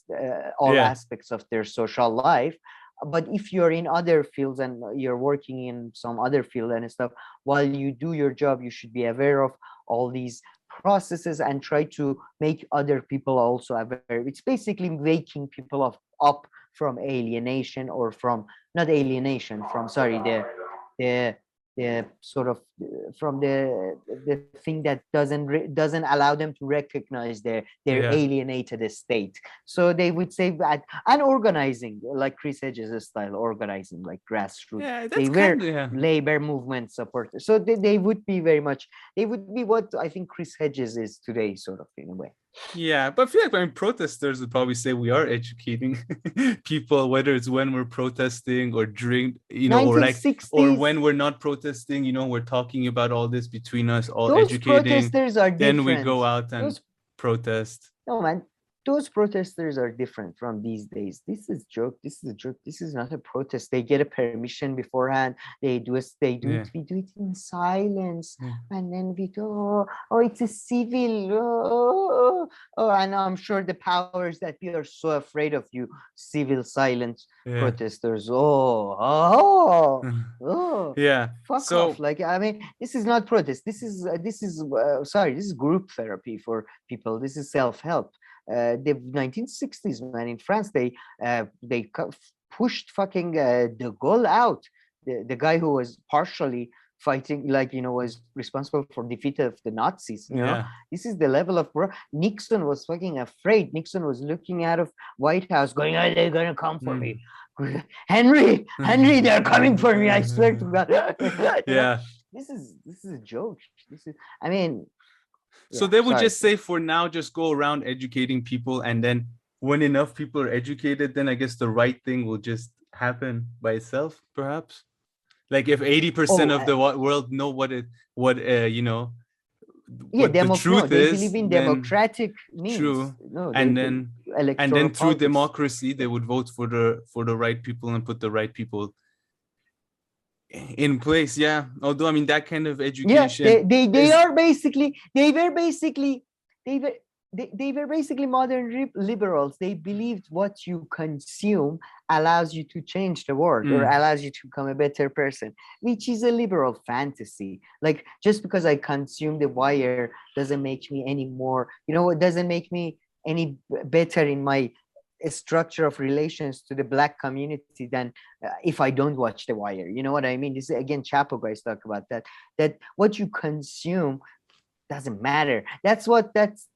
all aspects of their social life. But if you're in other fields and you're working in some other field and stuff, while you do your job, you should be aware of all these processes and try to make other people also aware. It's basically waking people up from alienation, or from not alienation, from the sort of from the thing that doesn't allow them to recognize their alienated state. So they would say that, and organizing, like Chris Hedges' style, organizing like grassroots. They were labor movement supporters. So they would be what I think Chris Hedges is today, sort of, in a way. Yeah, but I feel like protesters would probably say we are educating people, whether it's when we're protesting or during, or when we're not protesting, we're talking about all this between us, all those educating. Protesters are different. Then we go out and protest. No, man. Those protesters are different from these days. This is a joke. This is not a protest. They get a permission beforehand. We do it in silence. And then we go, it's a civil. And I'm sure the powers that be are so afraid of you, civil silent protesters. Fuck off. Like, I mean, this is not protest. This is group therapy for people. This is self-help. The 1960s, man, in France, they pushed fucking de Gaulle out, the guy who was partially fighting, was responsible for defeat of the Nazis. This is the level of Nixon was fucking afraid. Nixon was looking out of White House, going, they're gonna come for me. Henry, they're coming for me. I swear to God. This is a joke. So they would just say, for now, just go around educating people, and then when enough people are educated, then I guess the right thing will just happen by itself, perhaps. Like if 80% of the world know what the truth is. They believe in democratic means. True. And then through democracy, they would vote for the right people and put the right people in place. Although, I mean, that kind of education, they were they were basically modern liberals. They believed what you consume allows you to change the world or allows you to become a better person, which is a liberal fantasy. Like, just because I consume The Wire doesn't make me any more, it doesn't make me any better in my structure of relations to the Black community than if I don't watch The Wire. You know what I mean? This is, again, Chapo guys talk about that what you consume doesn't matter. That's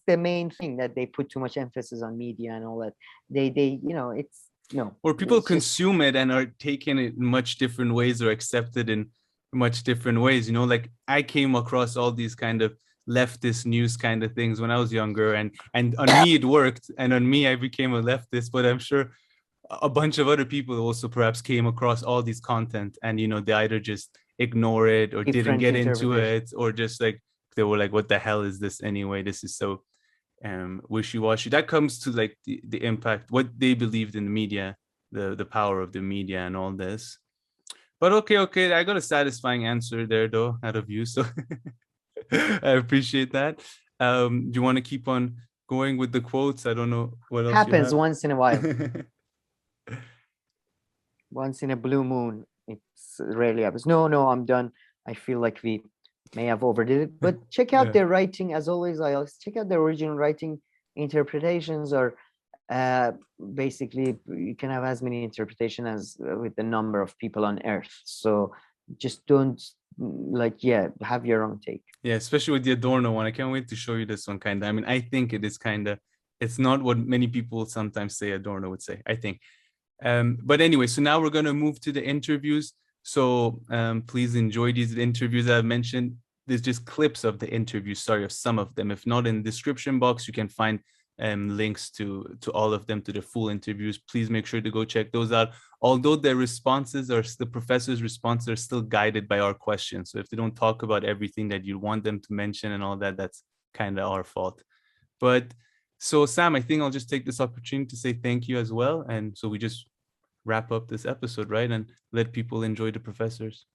the main thing, that they put too much emphasis on media and all that. They it's or people consume it and are taking it in much different ways or accept it in much different ways. Like I came across all these kind of leftist news kind of things when I was younger, and on me it worked, and on me I became a leftist. But I'm sure a bunch of other people also perhaps came across all these content, and they either just ignore it or didn't get into it, or just like they were like, what the hell is this anyway? This is so wishy-washy. That comes to like the impact, what they believed in the media, the power of the media and all this. But okay, I got a satisfying answer there though out of you, so I appreciate that. Do you want to keep on going with the quotes? I don't know what else happens once in a while. Once in a blue moon. It's rarely happens. No, I'm done. I feel like we may have overdid it, but check out their writing. As always, I always check out the original writing interpretations, or basically you can have as many interpretations as with the number of people on earth. So just don't have your own take. Yeah, especially with the Adorno one. I can't wait to show you this one. Kind of, I mean, I think it is kind of, it's not what many people sometimes say Adorno would say, I think. But anyway, so now we're going to move to the interviews. So please enjoy these interviews I've mentioned. There's just clips of the interviews, of some of them. If not, in the description box, you can find links to all of them, to the full interviews. Please make sure to go check those out. Although their responses, or the professor's responses, are still guided by our questions. So if they don't talk about everything that you want them to mention and all that, that's kind of our fault. But so Sam, I think I'll just take this opportunity to say thank you as well. And so we just wrap up this episode, right? And let people enjoy the professors.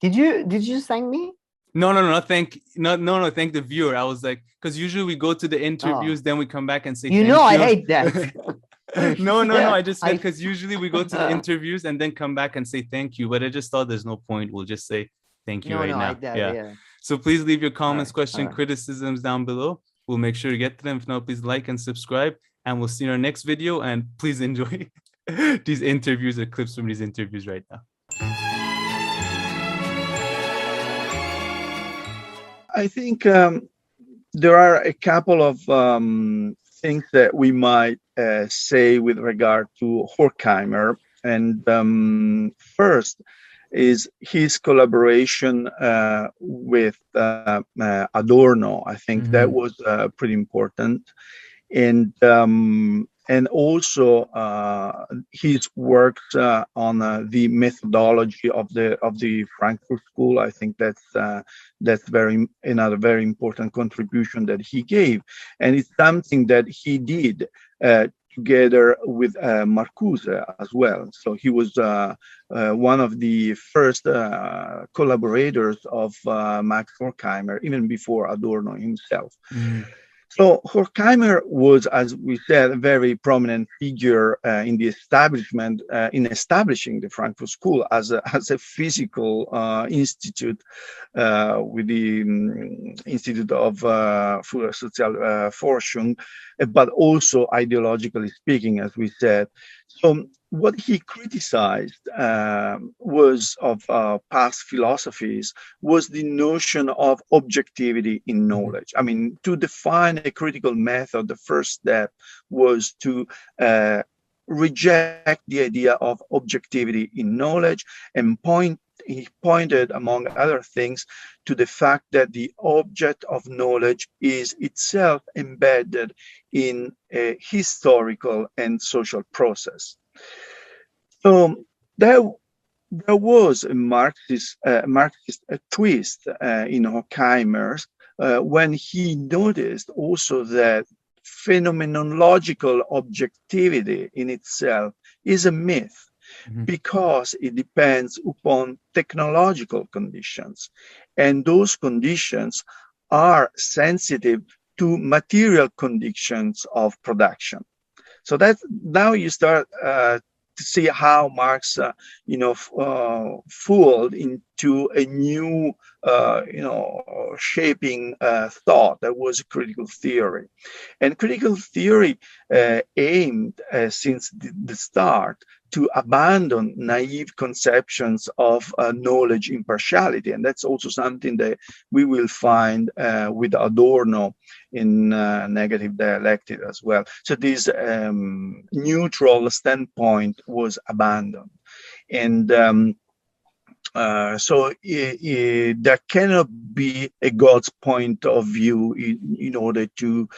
Did you just thank me? No, thank the viewer. I was like, because usually we go to the interviews, then we come back and say thank you. I hate that. No, I just said, because usually we go to the interviews and then come back and say thank you, but I just thought there's no point. We'll just say thank you now. Yeah. So please leave your comments, questions, criticisms down below. We'll make sure to get to them. If not, please like and subscribe, and we'll see you in our next video. And please enjoy these interviews or clips from these interviews right now. I think there are a couple of things that we might say with regard to Horkheimer. And first is his collaboration with Adorno. I think that was pretty important. And also his works on the methodology of the Frankfurt School. I think that's another very important contribution that he gave, and it's something that he did together with Marcuse as well. So he was one of the first collaborators of Max Horkheimer, even before Adorno himself. So Horkheimer was, as we said, a very prominent figure in the establishment, in establishing the Frankfurt School as a physical institute with the Institute of Sozial Forschung, but also ideologically speaking, as we said. So what he criticized was of past philosophies was the notion of objectivity in knowledge. I mean, to define a critical method, the first step was to reject the idea of objectivity in knowledge, and he pointed, among other things, to the fact that the object of knowledge is itself embedded in a historical and social process. So there was a Marxist twist in Horkheimer when he noticed also that phenomenological objectivity in itself is a myth, because it depends upon technological conditions, and those conditions are sensitive to material conditions of production. So that's now you start to see how Marx, fooled into a new, shaping thought that was critical theory. And critical theory aimed, since the start, to abandon naive conceptions of knowledge impartiality. And that's also something that we will find with Adorno in Negative Dialectic as well. So this neutral standpoint was abandoned. And so there cannot be a God's point of view in order to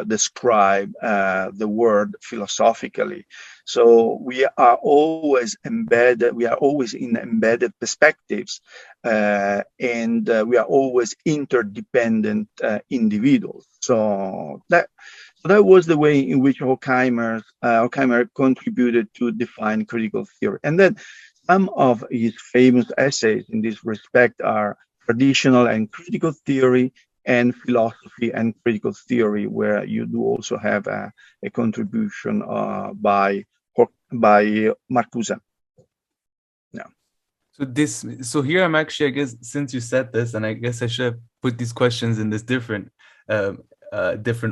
describe the word philosophically. So we are always embedded, we are always in embedded perspectives, and we are always interdependent individuals. So that was the way in which Horkheimer contributed to define critical theory. And then some of his famous essays in this respect are Traditional and Critical Theory and Philosophy and Critical Theory, where you do also have a contribution by Marcuse. Yeah. So here I'm actually, I guess, since you said this, and I guess I should put these questions in this different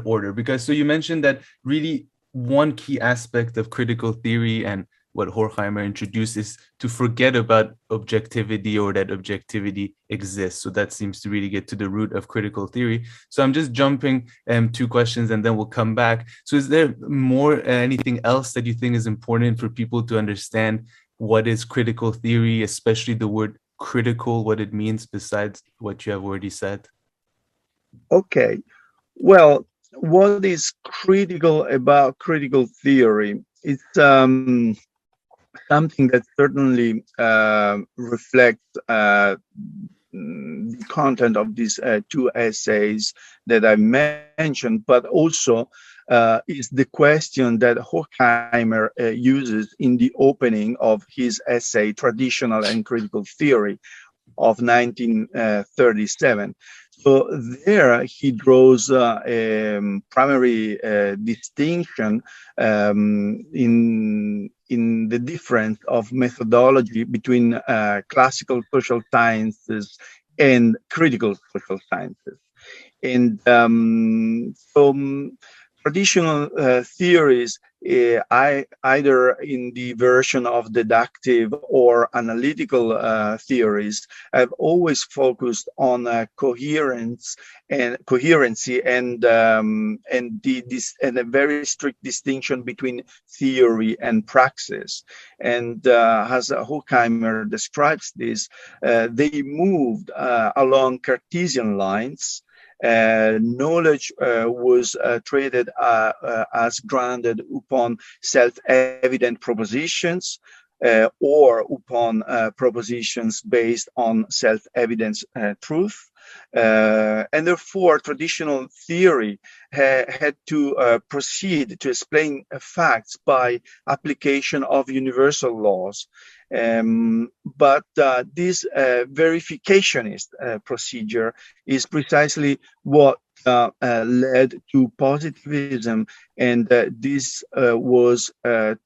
order, because so you mentioned that really one key aspect of critical theory and what Horkheimer introduced is to forget about objectivity, or that objectivity exists. So that seems to really get to the root of critical theory. So I'm just jumping 2 questions and then we'll come back. So is there more anything else that you think is important for people to understand what is critical theory, especially the word critical, what it means besides what you have already said? Okay. Well, what is critical about critical theory? It's something that certainly reflects the content of these 2 essays that I mentioned, but also is the question that Horkheimer uses in the opening of his essay, Traditional and Critical Theory, of 1937. So there he draws a primary distinction in the difference of methodology between classical social sciences and critical social sciences. And traditional theories, either in the version of deductive or analytical theories, have always focused on coherency and a very strict distinction between theory and praxis. And as Horkheimer describes this, they moved along Cartesian lines. Knowledge was treated as grounded upon self-evident propositions or upon propositions based on self-evident truth. And therefore, traditional theory had to proceed to explain facts by application of universal laws. But this verificationist procedure is precisely what led to positivism, and this was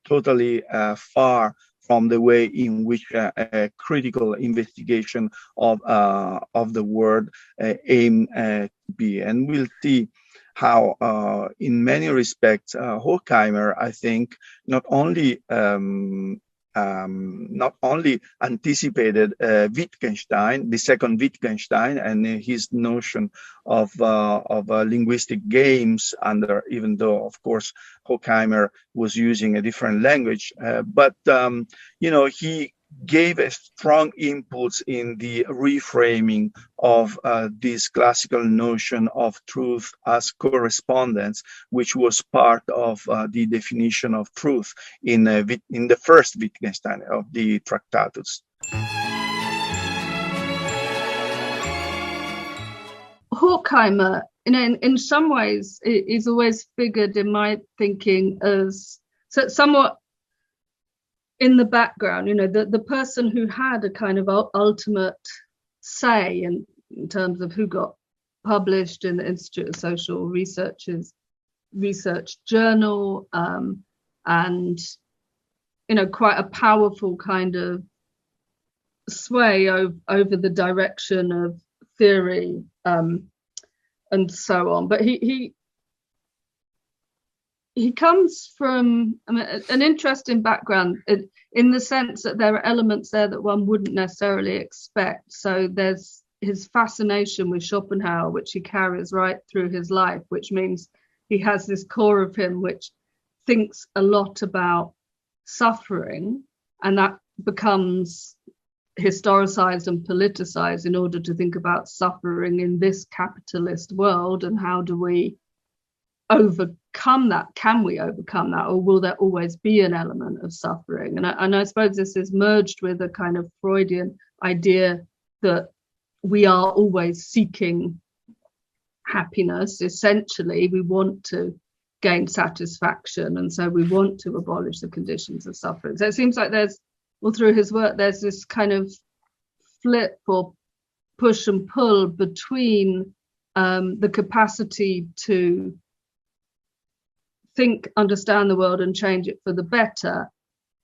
totally far from the way in which a critical investigation of the word aimed to be. And we'll see how, in many respects, Horkheimer, I think, not only anticipated Wittgenstein, the second Wittgenstein, and his notion of linguistic games, even though, of course, Horkheimer was using a different language, but he gave a strong impulse in the reframing of this classical notion of truth as correspondence, which was part of the definition of truth in the first Wittgenstein of the Tractatus. Horkheimer, in some ways, is always figured in my thinking as somewhat in the background, the person who had a kind of ultimate say in terms of who got published in the Institute of Social Research's research journal, and quite a powerful kind of sway over the direction of theory, and so on. But he comes from an interesting background in the sense that there are elements there that one wouldn't necessarily expect. So there's his fascination with Schopenhauer, which he carries right through his life, which means he has this core of him which thinks a lot about suffering, and that becomes historicized and politicized in order to think about suffering in this capitalist world, and how do we overcome that? Can we overcome that, or will there always be an element of suffering? And I suppose this is merged with a kind of Freudian idea that we are always seeking happiness. Essentially, we want to gain satisfaction, and so we want to abolish the conditions of suffering. So it seems like there's, all through his work, there's this kind of flip or push and pull between the capacity to think, understand the world and change it for the better,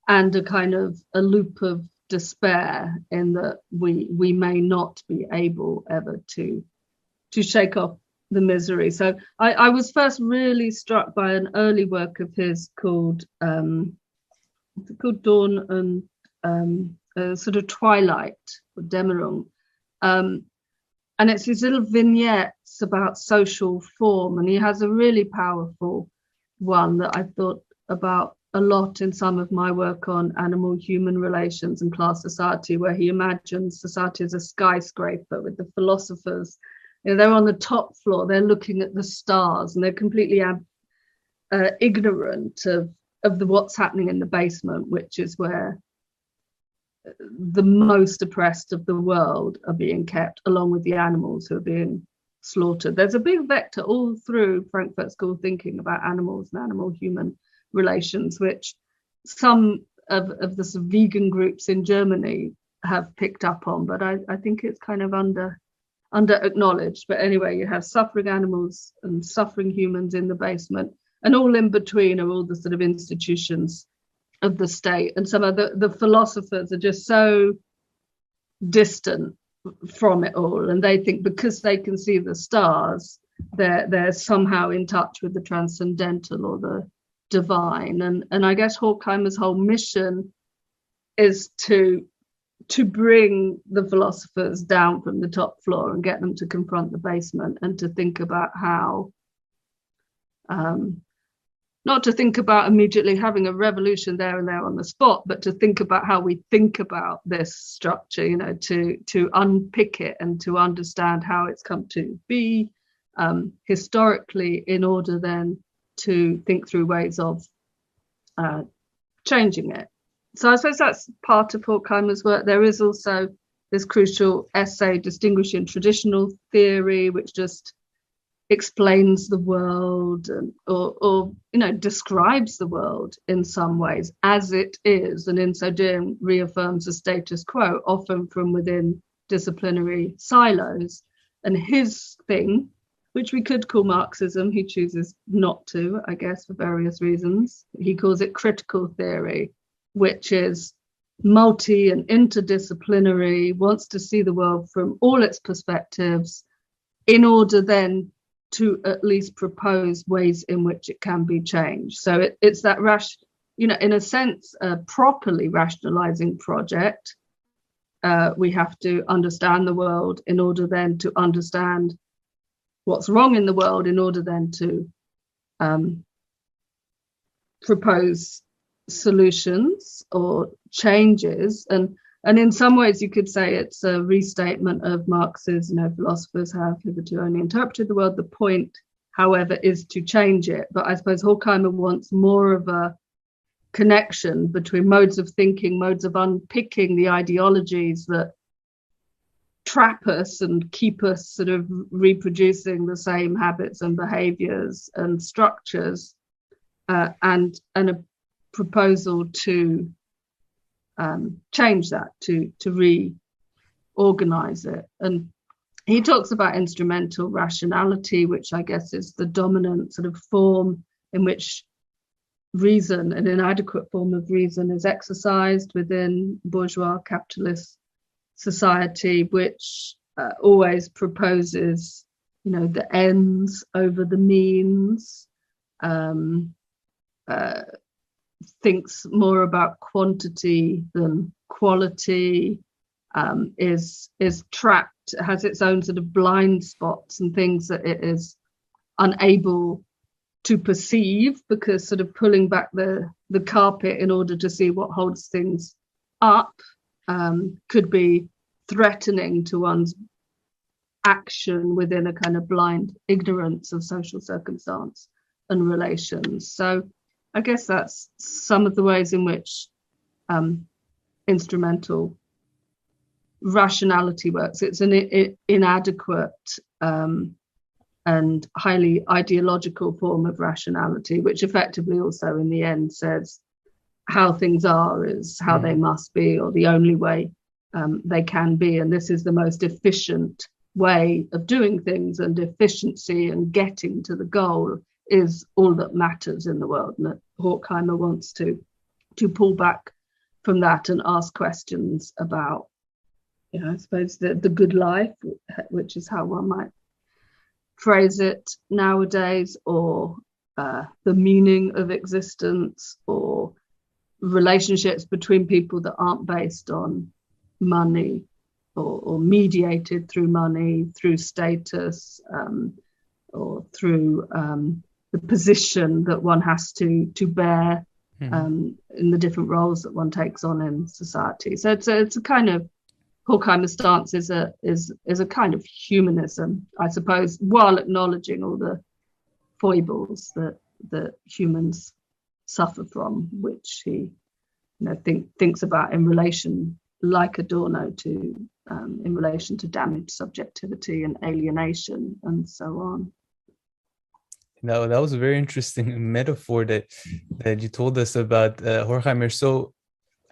and a kind of a loop of despair in that we may not be able ever to shake off the misery. So I was first really struck by an early work of his called Dawn and sort of Twilight, or Dämmerung, and it's these little vignettes about social form, and he has a really powerful one that I thought about a lot in some of my work on animal-human relations and class society, where he imagines society as a skyscraper with the philosophers. They're on the top floor, they're looking at the stars, and they're completely ignorant of what's happening in the basement, which is where the most oppressed of the world are being kept, along with the animals who are being slaughtered. There's a big vector all through Frankfurt School thinking about animals and animal-human relations, which some of the sort of vegan groups in Germany have picked up on, but I think it's kind of under acknowledged. But anyway, you have suffering animals and suffering humans in the basement, and all in between are all the sort of institutions of the state. And some of the philosophers are just so distant from it all, and they think because they can see the stars, they're somehow in touch with the transcendental or the divine. And I guess Horkheimer's whole mission is to bring the philosophers down from the top floor and get them to confront the basement, and to think about how not to think about immediately having a revolution there and there on the spot, but to think about how we think about this structure, to unpick it and to understand how it's come to be historically, in order then to think through ways of changing it. So I suppose that's part of Horkheimer's work. There is also this crucial essay distinguishing traditional theory, which just explains the world or describes the world in some ways as it is, and in so doing reaffirms the status quo, often from within disciplinary silos. And his thing, which we could call Marxism, he chooses not to, I guess, for various reasons. He calls it critical theory, which is multi and interdisciplinary, wants to see the world from all its perspectives, in order then to at least propose ways in which it can be changed. So it's that in a sense, a properly rationalizing project. We have to understand the world in order then to understand what's wrong in the world, in order then to propose solutions or changes. And in some ways you could say it's a restatement of Marx's, philosophers have hitherto only interpreted the world. The point, however, is to change it. But I suppose Horkheimer wants more of a connection between modes of thinking, modes of unpicking the ideologies that trap us and keep us sort of reproducing the same habits and behaviors and structures, and a proposal to change that, to reorganize it. And he talks about instrumental rationality, which I guess is the dominant sort of form in which reason, an inadequate form of reason, is exercised within bourgeois capitalist society, which always proposes, the ends over the means, thinks more about quantity than quality, is trapped, has its own sort of blind spots and things that it is unable to perceive, because sort of pulling back the carpet in order to see what holds things up could be threatening to one's action within a kind of blind ignorance of social circumstance and relations. So I guess that's some of the ways in which instrumental rationality works. It's an inadequate and highly ideological form of rationality, which effectively also in the end says how things are is how they must be, or the only way they can be. And this is the most efficient way of doing things, and efficiency and getting to the goal is all that matters in the world. And that Horkheimer wants to pull back from that and ask questions about, I suppose, the good life, which is how one might phrase it nowadays, or the meaning of existence, or relationships between people that aren't based on money, or mediated through money, through status, or through the position that one has to bear in the different roles that one takes on in society. So it's a kind of, Horkheimer's stance is a kind of humanism, I suppose, while acknowledging all the foibles that humans suffer from, which he thinks about in relation, like Adorno, to in relation to damaged subjectivity and alienation and so on. No, that was a very interesting metaphor that you told us about, Horkheimer. So,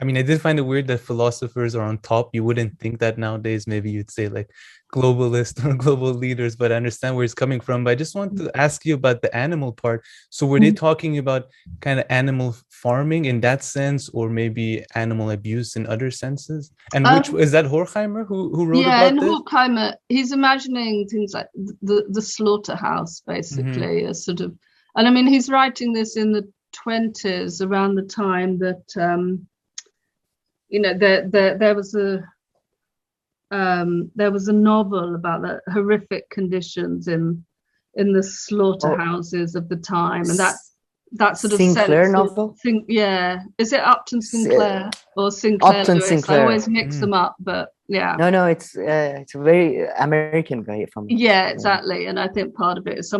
I mean, I did find it weird that philosophers are on top. You wouldn't think that nowadays. Maybe you'd say like globalists or global leaders, but I understand where it's coming from. But I just want to ask you about the animal part. So were they talking about kind of animal farming in that sense, or maybe animal abuse in other senses? And which is that Horkheimer who wrote about this? Yeah, and Horkheimer, he's imagining things like the slaughterhouse, basically, as sort of, and I mean, he's writing this in the 20s, around the time that there was a novel about the horrific conditions in the slaughterhouses of the time, and that sort of Sinclair novel. Is it Upton Sinclair or Sinclair Upton Lewis? Sinclair. I always mix them up, but yeah. No, it's a very American guy from. Yeah, exactly, and I think part of it is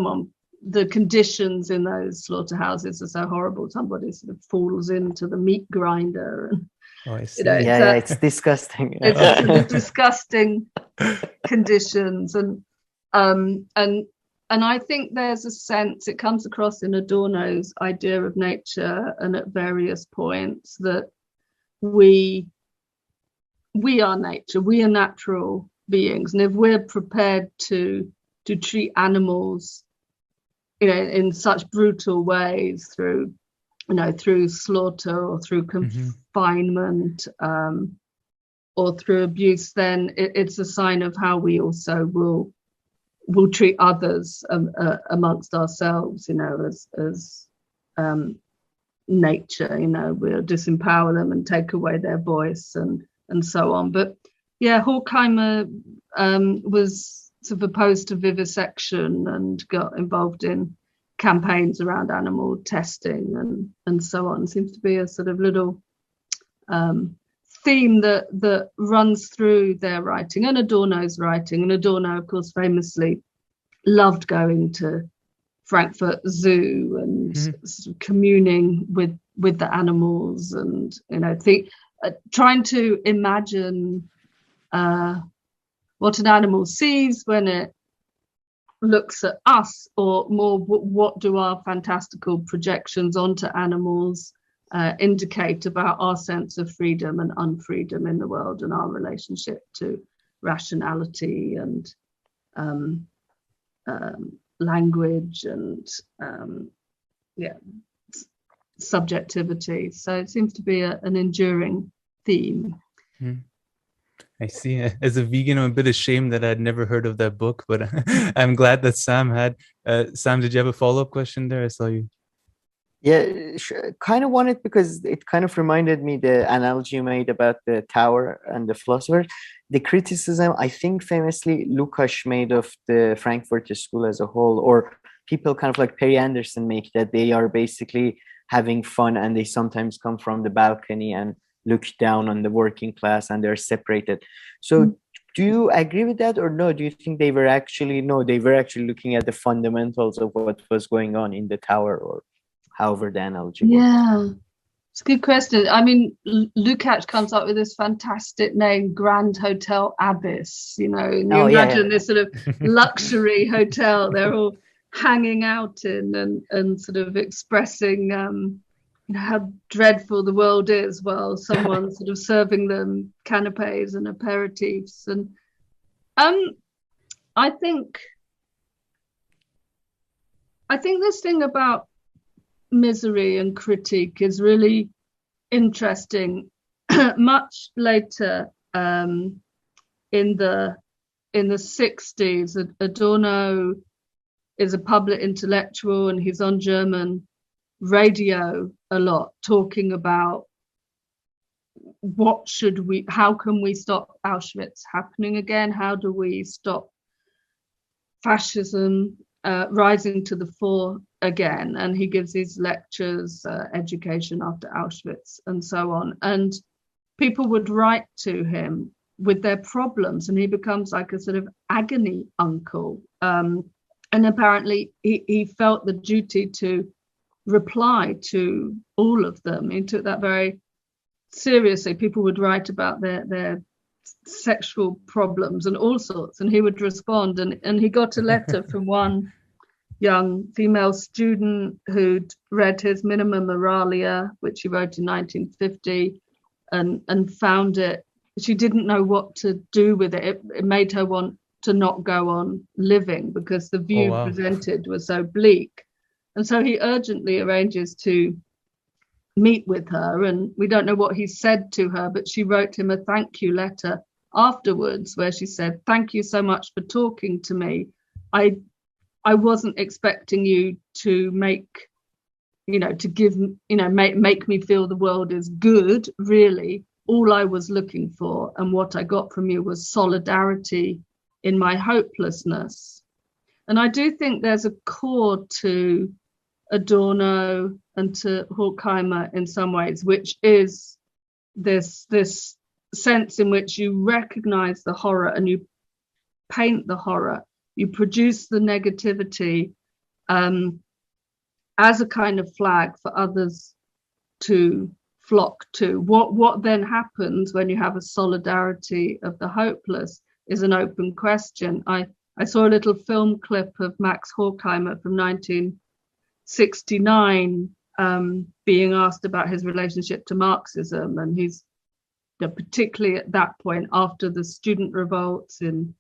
the conditions in those slaughterhouses are so horrible. Somebody sort of falls into the meat grinder and. Oh, I see. It's disgusting. It's sort of disgusting conditions, and I think there's a sense, it comes across in Adorno's idea of nature, and at various points, that we are nature, we are natural beings, and if we're prepared to treat animals, in such brutal ways, through slaughter or through confinement, or through abuse, then it's a sign of how we also will treat others amongst ourselves, as nature. We'll disempower them and take away their voice and so on. But yeah, Horkheimer was sort of opposed to vivisection and got involved in campaigns around animal testing and so on. Seems to be a sort of little theme that runs through their writing and Adorno's writing. And Adorno, of course, famously loved going to Frankfurt Zoo and sort of communing with the animals, and trying to imagine what an animal sees when it looks at us, or more, what do our fantastical projections onto animals indicate about our sense of freedom and unfreedom in the world, and our relationship to rationality and language and subjectivity. So it seems to be an enduring theme. I see. As a vegan, I'm a bit ashamed that I'd never heard of that book, but I'm glad that Sam had. Sam, did you have a follow-up question there? I saw you. Yeah, kind of wanted, because it kind of reminded me the analogy you made about the tower and the philosopher. The criticism, I think famously Lukács made of the Frankfurt School as a whole, or people kind of like Perry Anderson make, that they are basically having fun and they sometimes come from the balcony and look down on the working class and they're separated. So do you agree with that, or no? Do you think they were actually looking at the fundamentals of what was going on in the tower, or however the analogy works? Yeah, it's a good question. I mean, Lukács comes up with this fantastic name, Grand Hotel Abyss, you know, and you imagine this sort of luxury hotel they're all hanging out in and sort of expressing you know, how dreadful the world is, while someone's sort of serving them canapes and aperitifs. And I think this thing about misery and critique is really interesting. Much later, in the 60s, Adorno is a public intellectual, and he's on German radio a lot, talking about how can we stop Auschwitz happening again? How do we stop fascism rising to the fore again? And he gives these lectures, education after Auschwitz and so on. And people would write to him with their problems, and he becomes like a sort of agony uncle. And apparently he felt the duty to reply to all of them. He took that very seriously. People would write about their sexual problems and all sorts, and he would respond. And he got a letter from one young female student who'd read his Minima Moralia, which he wrote in 1950, and found it. She didn't know what to do with it. It made her want to not go on living, because the view presented was so bleak. And so he urgently arranges to meet with her, and we don't know what he said to her, but she wrote him a thank you letter afterwards, where she said, "Thank you so much for talking to me. I wasn't expecting you to make me feel the world is good, really. All I was looking for, and what I got from you, was solidarity in my hopelessness." And I do think there's a core to Adorno and to Horkheimer in some ways, which is this sense in which you recognize the horror and you paint the horror, you produce the negativity as a kind of flag for others to flock to. What then happens when you have a solidarity of the hopeless is an open question. I saw a little film clip of Max Horkheimer from 1969 being asked about his relationship to Marxism, and he's particularly at that point after the student revolts in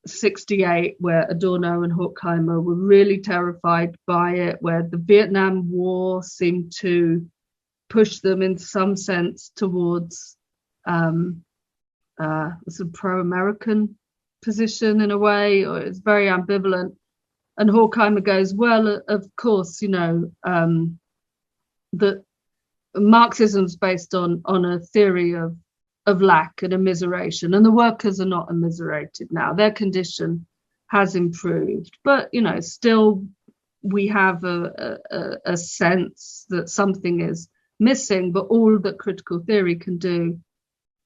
68, where Adorno and Horkheimer were really terrified by it, where the Vietnam War seemed to push them in some sense towards a sort of pro-American position in a way, or it's very ambivalent. And Horkheimer goes, well, of course, that Marxism's based on a theory of lack and immiseration, and the workers are not immiserated now. Their condition has improved, but still we have a sense that something is missing. But all that critical theory can do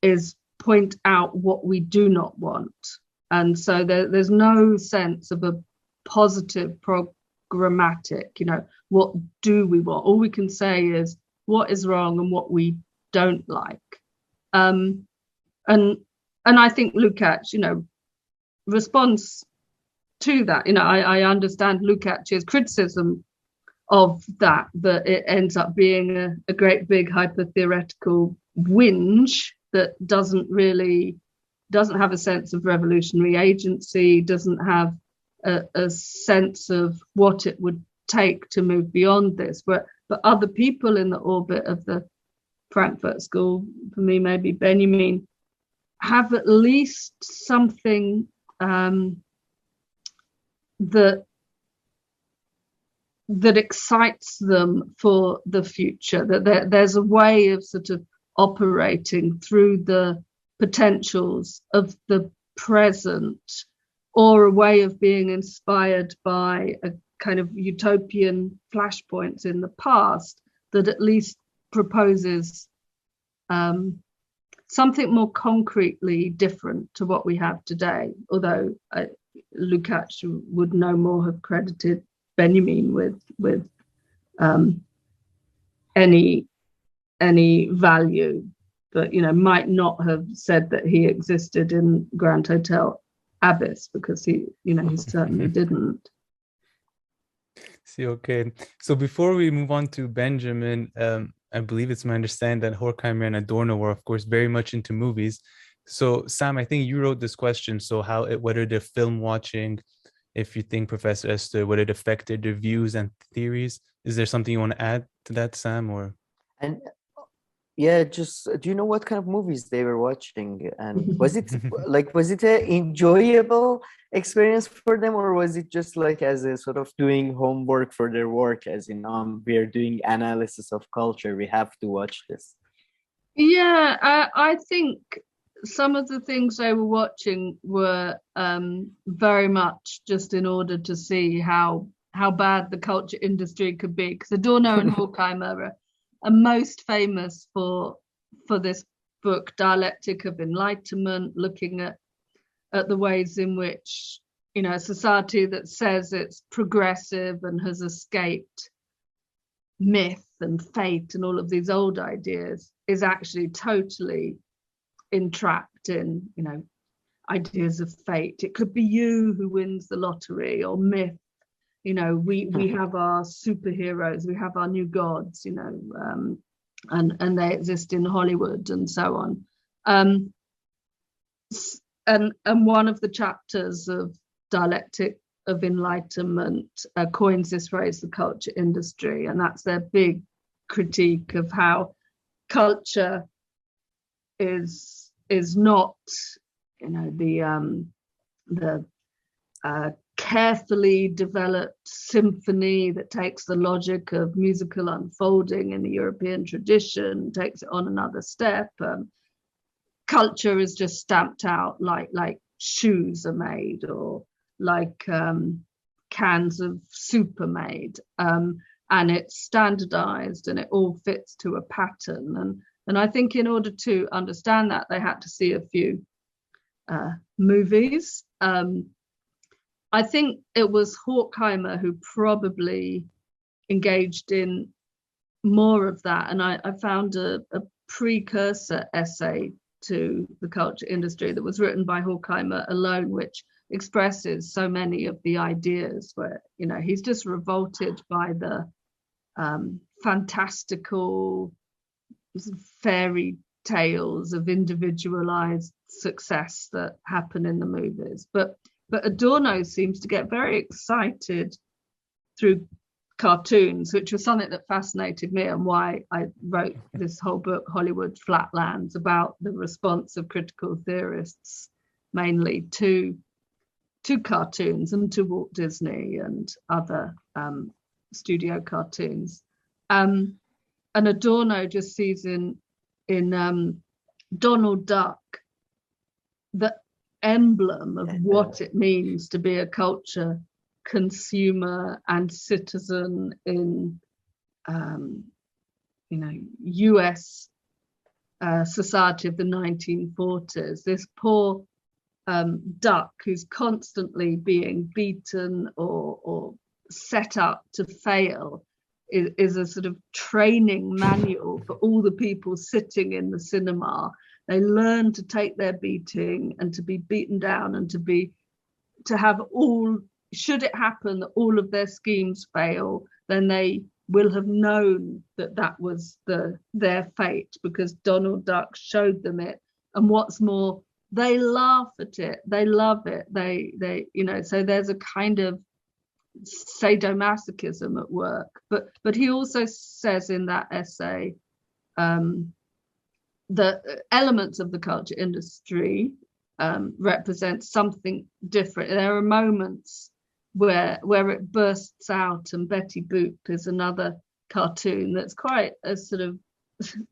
is point out what we do not want, and so there's no sense of a positive programmatic. What do we want? All we can say is what is wrong and what we don't like. And I think Lukács, responds to that. I understand Lukács's criticism of that it ends up being a great big hyper-theoretical whinge that doesn't really doesn't have a sense of revolutionary agency, doesn't have a sense of what it would take to move beyond this. But other people in the orbit of the Frankfurt School, for me, maybe Benjamin, have at least something that excites them for the future, that there's a way of sort of operating through the potentials of the present, or a way of being inspired by a kind of utopian flashpoints in the past that at least proposes something more concretely different to what we have today. Although Lukács would no more have credited Benjamin with any value, but might not have said that he existed in Grand Hotel Abyss, because he certainly didn't. See, okay. So before we move on to Benjamin, I believe it's my understanding that Horkheimer and Adorno were, of course, very much into movies. So Sam, I think you wrote this question. So whether they're film watching, if you think, Professor Esther, whether it affected their views and theories. Is there something you want to add to that, Sam? Or yeah, just do you know what kind of movies they were watching, and was it an enjoyable experience for them, or was it just like as a sort of doing homework for their work, as in we are doing analysis of culture, we have to watch this? Yeah, I think some of the things they were watching were very much just in order to see how bad the culture industry could be, because Adorno and Horkheimer are most famous for this book, Dialectic of Enlightenment, looking at the ways in which a society that says it's progressive and has escaped myth and fate and all of these old ideas is actually totally entrapped in ideas of fate. It could be you who wins the lottery, or myth. We have our superheroes, we have our new gods, and they exist in Hollywood and so on. And one of the chapters of Dialectic of Enlightenment coins this phrase, the culture industry, and that's their big critique of how culture is not, the carefully developed symphony that takes the logic of musical unfolding in the European tradition, takes it on another step. Culture is just stamped out like shoes are made, or like cans of soup are made, and it's standardized and it all fits to a pattern. And I think in order to understand that, they had to see a few movies. I think it was Horkheimer who probably engaged in more of that. And I found a precursor essay to the culture industry that was written by Horkheimer alone, which expresses so many of the ideas where, he's just revolted by the fantastical fairy tales of individualized success that happen in the movies. But Adorno seems to get very excited through cartoons, which was something that fascinated me, and why I wrote this whole book, Hollywood Flatlands, about the response of critical theorists mainly to cartoons and to Walt Disney and other studio cartoons. And Adorno just sees in Donald Duck the emblem of what it means to be a culture consumer and citizen in US society of the 1940s. This poor duck who's constantly being beaten or set up to fail is a sort of training manual for all the people sitting in the cinema. They learn to take their beating and to be beaten down, and to have all, should it happen that all of their schemes fail, then they will have known that was their fate, because Donald Duck showed them it. And what's more, they laugh at it, they love it, they you know, so there's a kind of sadomasochism at work. But he also says in that essay that elements of the culture industry represent something different. There are moments where it bursts out, and Betty Boop is another cartoon that's quite as sort of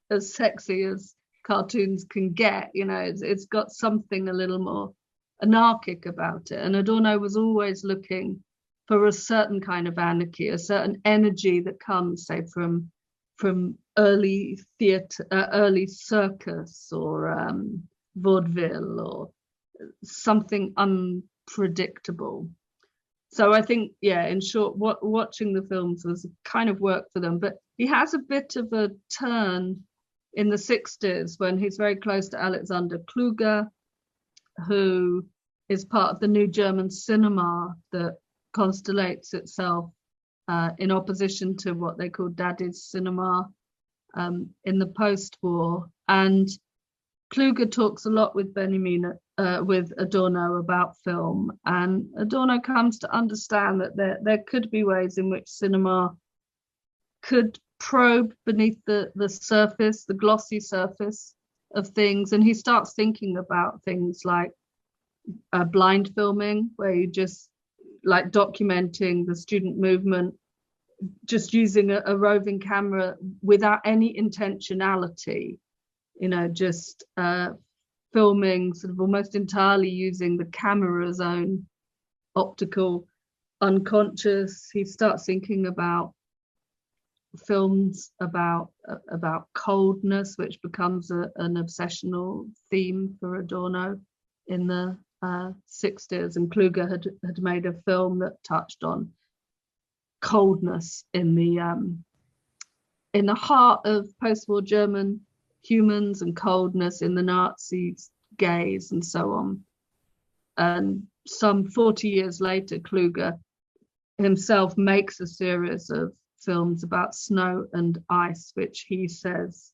as sexy as cartoons can get. You know, it's got something a little more anarchic about it. And Adorno was always looking for a certain kind of anarchy, a certain energy that comes, say, from early theatre, early circus, or vaudeville, or something unpredictable. So I think, yeah, in short, watching the films was kind of work for them. But he has a bit of a turn in the 60s when he's very close to Alexander Kluge, who is part of the new German cinema that constellates itself in opposition to what they call Daddy's cinema in the post-war. And Kluge talks a lot with with Adorno about film, and Adorno comes to understand that there could be ways in which cinema could probe beneath the surface, the glossy surface of things. And he starts thinking about things like blind filming, where you just like documenting the student movement, just using a roving camera without any intentionality, you know, just filming sort of almost entirely using the camera's own optical unconscious. He starts thinking about films about coldness, which becomes an obsessional theme for Adorno in the 60s. And Kluge had made a film that touched on coldness in the heart of post-war German humans, and coldness in the Nazis' gaze, and so on. And some 40 years later, Kluge himself makes a series of films about snow and ice, which he says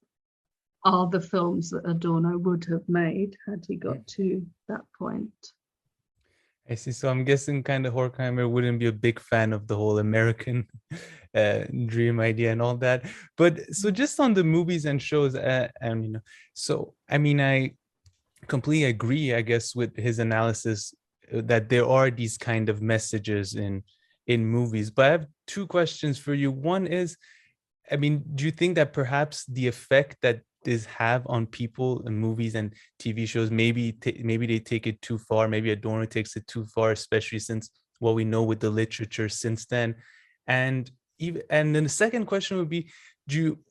are the films that Adorno would have made had he got to that point. I see. So I'm guessing kind of Horkheimer wouldn't be a big fan of the whole American dream idea and all that. But so just on the movies and shows, and you know, so I mean, I completely agree, I guess, with his analysis that there are these kind of messages in movies. But I have two questions for you. One is, I mean, do you think that perhaps the effect that this have on people in movies and TV shows, maybe they take it too far, maybe Adorno takes it too far, especially since what we know with the literature since then? And then the second question would be,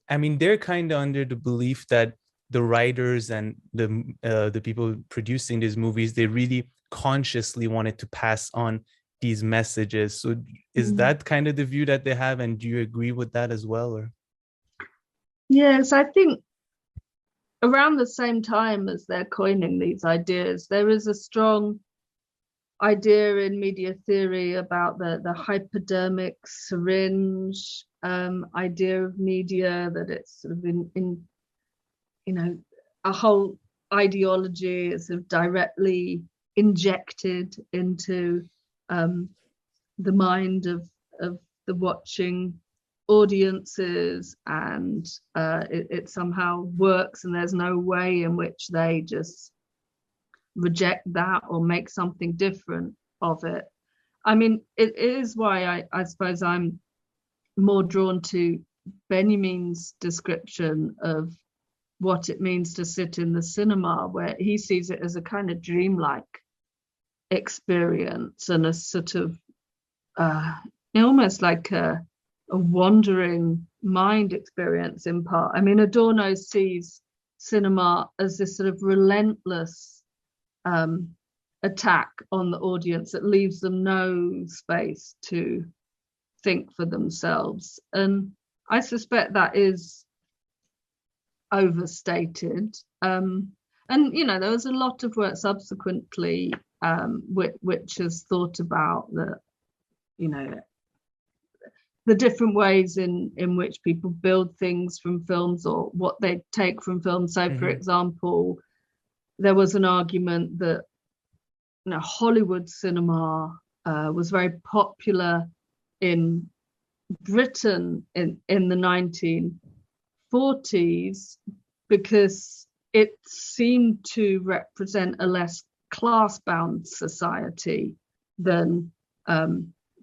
I mean, they're kind of under the belief that the writers and the people producing these movies, they really consciously wanted to pass on these messages. So is that kind of the view that they have, and do you agree with that as well? Or? Yes, I think around the same time as they're coining these ideas, there is a strong idea in media theory about the hypodermic syringe idea of media, that it's sort of in you know, a whole ideology is sort of directly injected into the mind of the watching audiences, and it somehow works, and there's no way in which they just reject that or make something different of it. I mean, it is why I suppose I'm more drawn to Benjamin's description of what it means to sit in the cinema, where he sees it as a kind of dreamlike experience and a sort of almost like a wandering mind experience in part. I mean, Adorno sees cinema as this sort of relentless attack on the audience that leaves them no space to think for themselves. And I suspect that is overstated. And, you know, there was a lot of work subsequently which has thought about you know, the different ways in which people build things from films, or what they take from films. So, for example, there was an argument that Hollywood cinema was very popular in Britain in the 1940s because it seemed to represent a less class-bound society than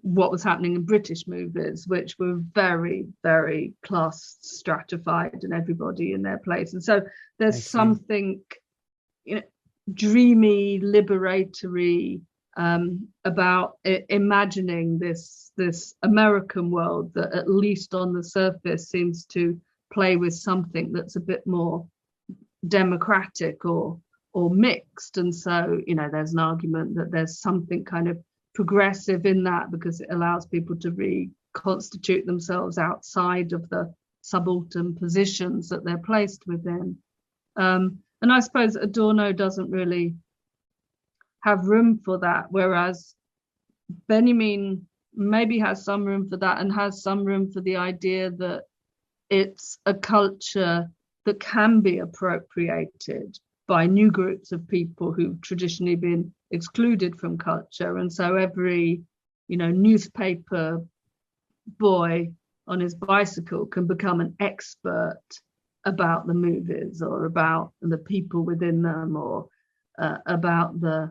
what was happening in British movies, which were very, very class stratified and everybody in their place. And so there's something, dreamy, liberatory about imagining this American world that, at least on the surface, seems to play with something that's a bit more democratic or mixed. And so, there's an argument that there's something kind of progressive in that because it allows people to reconstitute themselves outside of the subaltern positions that they're placed within. And I suppose Adorno doesn't really have room for that, whereas Benjamin maybe has some room for that and has some room for the idea that it's a culture that can be appropriated by new groups of people who've traditionally been excluded from culture. And so every, newspaper boy on his bicycle can become an expert about the movies or about the people within them or about the,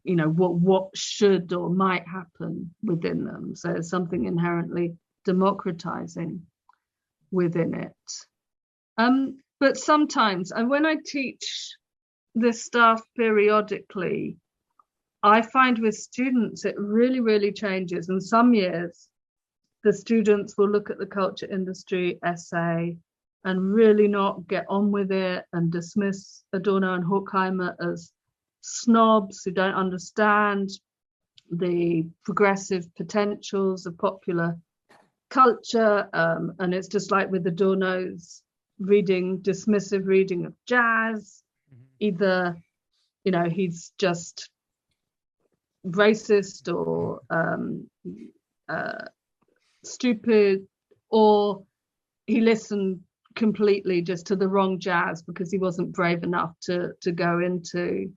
what should or might happen within them. So there's something inherently democratizing within it. But sometimes, and when I teach this stuff periodically, I find with students it really, really changes. And some years, the students will look at the culture industry essay and really not get on with it and dismiss Adorno and Horkheimer as snobs who don't understand the progressive potentials of popular culture. And it's just like with Adorno's dismissive reading of jazz. Either, he's just racist or stupid, or he listened completely just to the wrong jazz because he wasn't brave enough to go into,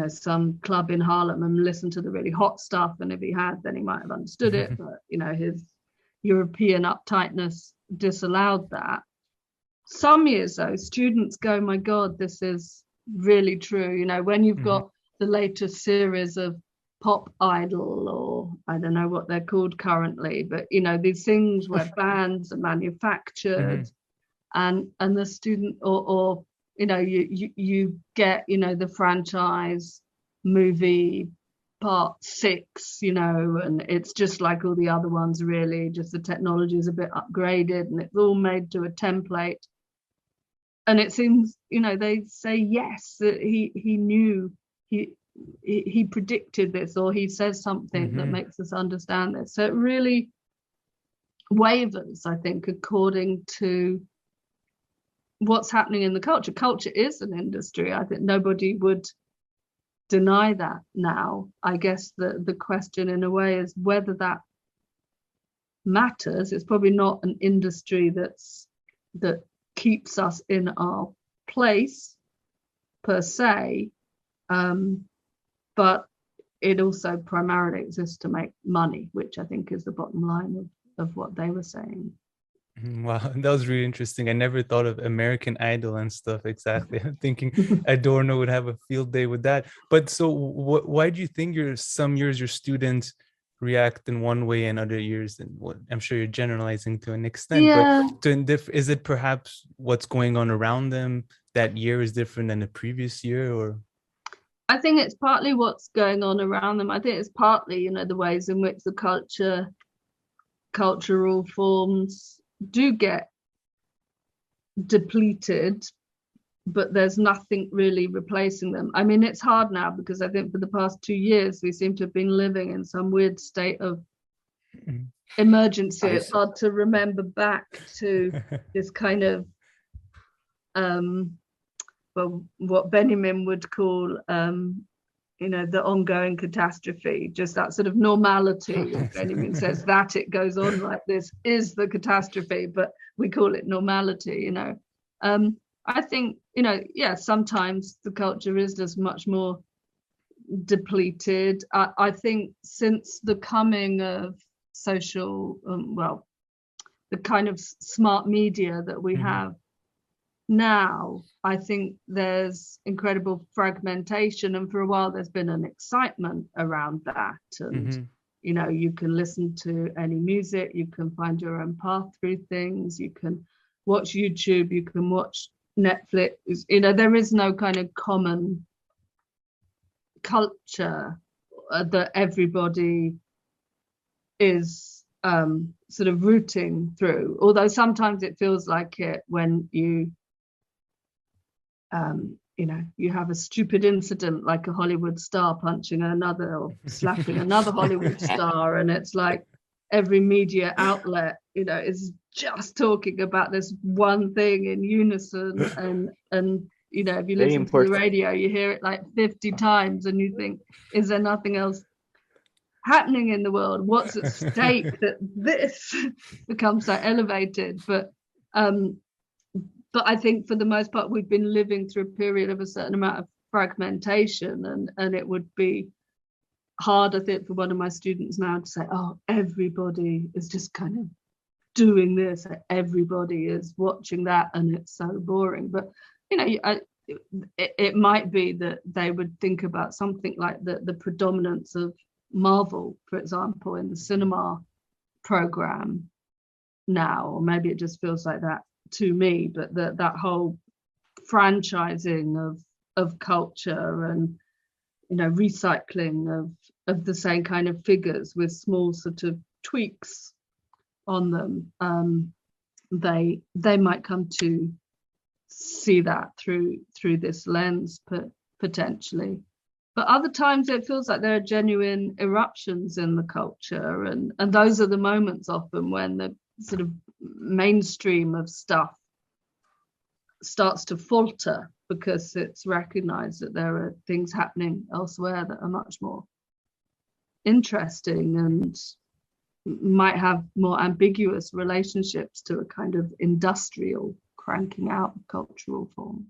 some club in Harlem and listen to the really hot stuff. And if he had, then he might have understood it. But, his European uptightness disallowed that. Some years, though, students go, my God, this is really true. When you've got the latest series of Pop Idol, or I don't know what they're called currently, but, these things where bands are manufactured and the student or you get, the franchise movie part 6, and it's just like all the other ones, really, just the technology is a bit upgraded and it's all made to a template. And it seems, they say, yes, that he knew, he predicted this, or he says something that makes us understand this. So it really wavers, I think, according to what's happening in the culture. Culture is an industry. I think nobody would deny that now. I guess the question in a way is whether that matters. It's probably not an industry that keeps us in our place per se, but it also primarily exists to make money, which I think is the bottom line of what they were saying. Wow, that was really interesting. I never thought of American Idol and stuff. Exactly. I'm thinking Adorno would have a field day with that. But so why do you think some years your students react in one way and other years, and what I'm sure you're generalizing to an extent, but is it perhaps what's going on around them that year is different than the previous year? Or I think it's partly what's going on around them. I think it's partly, the ways in which the cultural forms do get depleted, but there's nothing really replacing them. I mean, it's hard now because I think for the past 2 years we seem to have been living in some weird state of emergency. It's hard to remember back to this kind of what Benjamin would call the ongoing catastrophe, just that sort of normality. Benjamin says that it goes on like this is the catastrophe, but we call it normality. I think, sometimes the culture is just much more depleted. I think since the coming of social, the kind of smart media that we have now, I think there's incredible fragmentation, and for a while there's been an excitement around that. And you can listen to any music, you can find your own path through things, you can watch YouTube, you can watch Netflix. There is no kind of common culture that everybody is sort of rooting through, although sometimes it feels like it when you you have a stupid incident like a Hollywood star punching another or slapping another Hollywood star, and it's like every media outlet is just talking about this one thing in unison, and if you listen to the radio, you hear it like 50 times and you think, is there nothing else happening in the world? What's at stake that this becomes so elevated? But I think for the most part, we've been living through a period of a certain amount of fragmentation, and it would be hard, I think, for one of my students now to say, oh, everybody is just kind of doing this, everybody is watching that, and it's so boring. But it might be that they would think about something like the predominance of Marvel, for example, in the cinema program now, or maybe it just feels like that to me, but that whole franchising of culture and recycling of the same kind of figures with small sort of tweaks on them, they might come to see that through this lens potentially. But other times it feels like there are genuine eruptions in the culture, and those are the moments often when the sort of mainstream of stuff starts to falter, because it's recognized that there are things happening elsewhere that are much more interesting and might have more ambiguous relationships to a kind of industrial cranking out of cultural form.